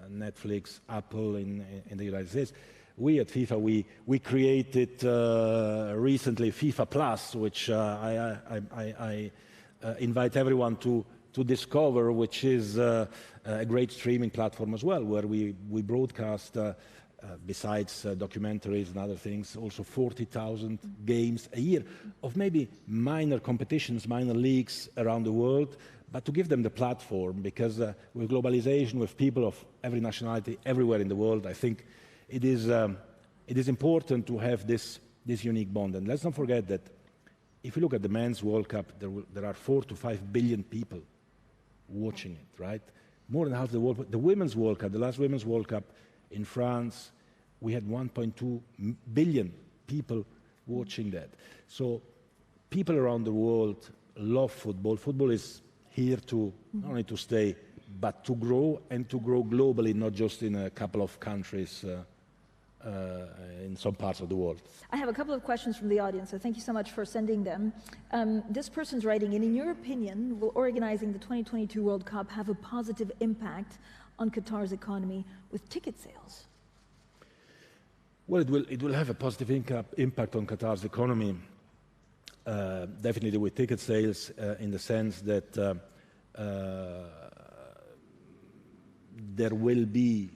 Netflix, Apple in the United States. We at FIFA, we created recently FIFA Plus, which I invite everyone to discover, which is a great streaming platform as well, where we broadcast, besides documentaries and other things, also 40,000 games a year of maybe minor competitions, minor leagues around the world, but to give them the platform, because with globalization, with people of every nationality everywhere in the world, I think it is important to have this unique bond. And let's not forget that if you look at the Men's World Cup, there are 4 to 5 billion people watching it, right? More than half the world. The Women's World Cup, the last Women's World Cup in France, we had 1.2 billion people watching that. So people around the world love football. Football is here to not only to stay, but to grow, and to grow globally, not just in a couple of countries in some parts of the world. I have a couple of questions from the audience, so thank you so much for sending them. This person's writing, in your opinion, will organizing the 2022 World Cup have a positive impact on Qatar's economy with ticket sales? Well, it will have a positive impact on Qatar's economy, definitely with ticket sales, in the sense that there will be,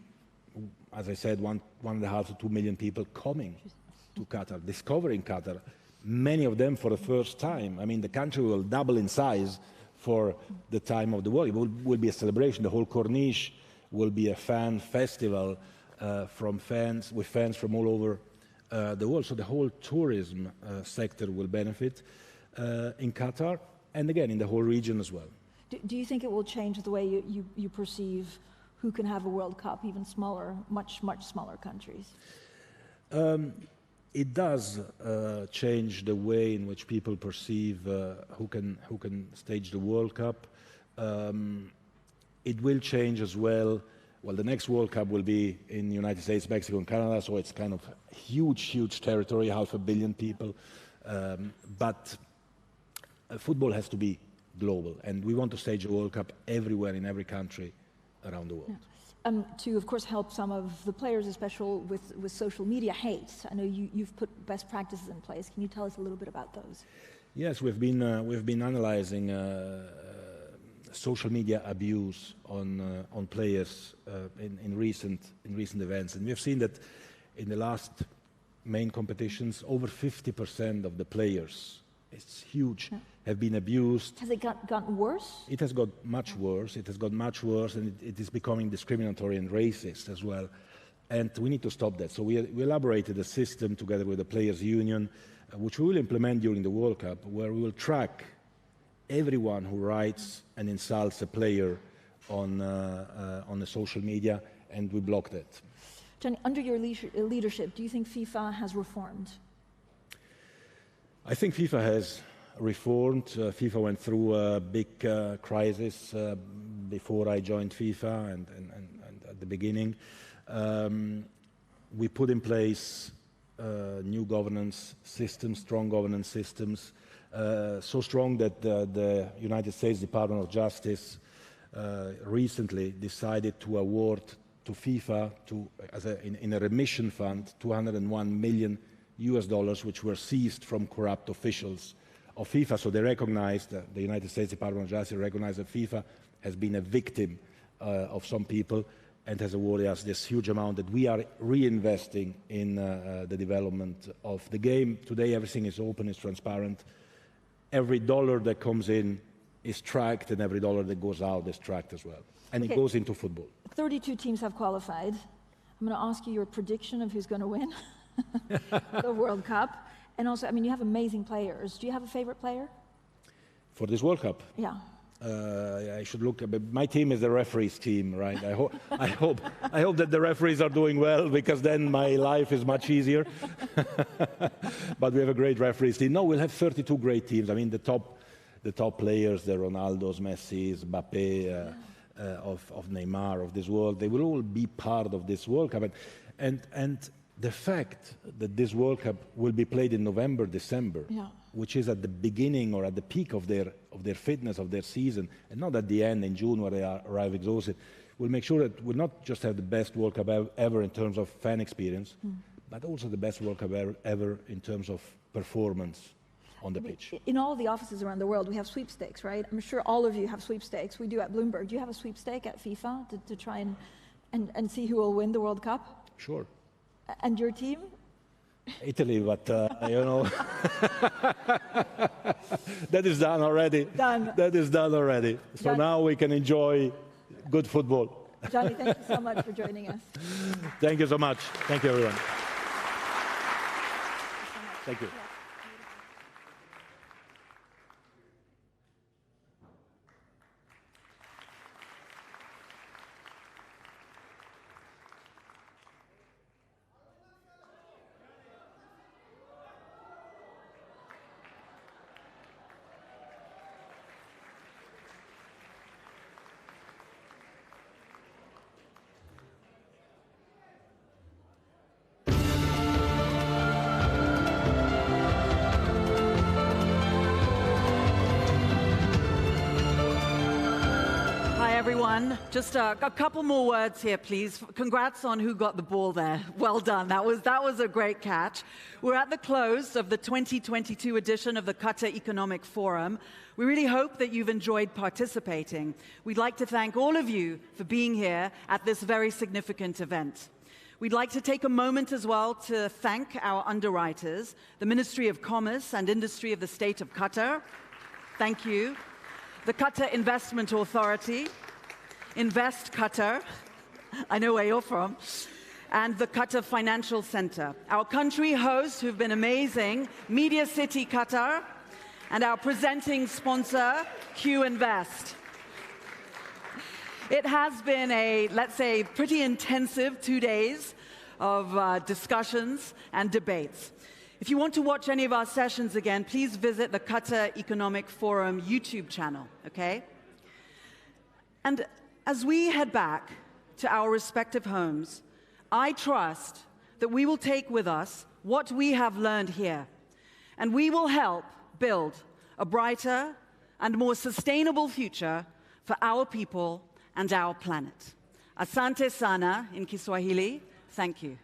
as I said, 1.5 to 2 million people coming to Qatar, discovering Qatar, many of them for the first time. I mean, the country will double in size for the time of the World. It will be a celebration. The whole Corniche will be a fan festival with fans from all over the world. So the whole tourism sector will benefit in Qatar, and again, in the whole region as well. Do you think it will change the way you perceive who can have a World Cup, even smaller, much smaller countries? It does change the way in which people perceive who can stage the World Cup. It will change as well. Well, the next World Cup will be in the United States, Mexico, and Canada, so it's kind of huge territory, 500 million people. But football has to be global, and we want to stage a World Cup everywhere in every country around the world. Yeah. To, of course, help some of the players, especially with social media hate. I know you've put best practices in place. Can you tell us a little bit about those? Yes, we've been analyzing social media abuse on players in recent events, and we have seen that in the last main competitions, over 50% of the players, it's huge, have been abused. Has it gotten worse? It has got much worse. It has got much worse, and it is becoming discriminatory and racist as well. And we need to stop that. So we elaborated a system together with the Players' Union, which we will implement during the World Cup, where we will track everyone who writes and insults a player on the social media, and we block that. Gianni, under your leadership, do you think FIFA has reformed? I think FIFA has reformed. FIFA went through a big crisis before I joined FIFA and at the beginning. We put in place new governance systems, strong governance systems. So strong that the United States Department of Justice recently decided to award to FIFA in a remission fund $201 million, which were seized from corrupt officials of FIFA. So they recognized, the United States Department of Justice recognized that FIFA has been a victim of some people and has awarded us this huge amount that we are reinvesting in the development of the game. Today everything is open, it's transparent. Every dollar that comes in is tracked, and every dollar that goes out is tracked as well. And it goes into football. 32 teams have qualified. I'm going to ask you your prediction of who's going to win the World Cup. And also, I mean, you have amazing players. Do you have a favorite player? For this World Cup? Yeah. I should look. My team is the referees' team, right? I hope that the referees are doing well, because then my life is much easier. But we have a great referees team. No, we'll have 32 great teams. I mean, the top players, the Ronaldos, Messis, Mbappe, of Neymar, of this world, they will all be part of this World Cup. And the fact that this World Cup will be played in November, December, which is at the beginning or at the peak of their fitness, of their season, and not at the end in June where they arrive exhausted, will make sure that we'll not just have the best World Cup ever in terms of fan experience, but also the best World Cup ever in terms of performance on the pitch. In all the offices around the world, we have sweepstakes, right? I'm sure all of you have sweepstakes. We do at Bloomberg. Do you have a sweepstake at FIFA to try and see who will win the World Cup? Sure. And your team? Italy, but you know, that is done already. Done. That is done already. So Johnny, now we can enjoy good football. Johnny, thank you so much for joining us. Thank you so much. Thank you, everyone. Thank you. Everyone, just a couple more words here, please. Congrats on who got the ball there. Well done. That was a great catch. We're at the close of the 2022 edition of the Qatar Economic Forum. We really hope that you've enjoyed participating. We'd like to thank all of you for being here at this very significant event. We'd like to take a moment as well to thank our underwriters, the Ministry of Commerce and Industry of the State of Qatar. Thank you. The Qatar Investment Authority, Invest Qatar, I know where you're from, and the Qatar Financial Center. Our country hosts who've been amazing, Media City Qatar, and our presenting sponsor, Q Invest. It has been a, let's say, pretty intensive 2 days of discussions and debates. If you want to watch any of our sessions again, please visit the Qatar Economic Forum YouTube channel, okay? And as we head back to our respective homes, I trust that we will take with us what we have learned here, and we will help build a brighter and more sustainable future for our people and our planet. Asante sana in Kiswahili. Thank you.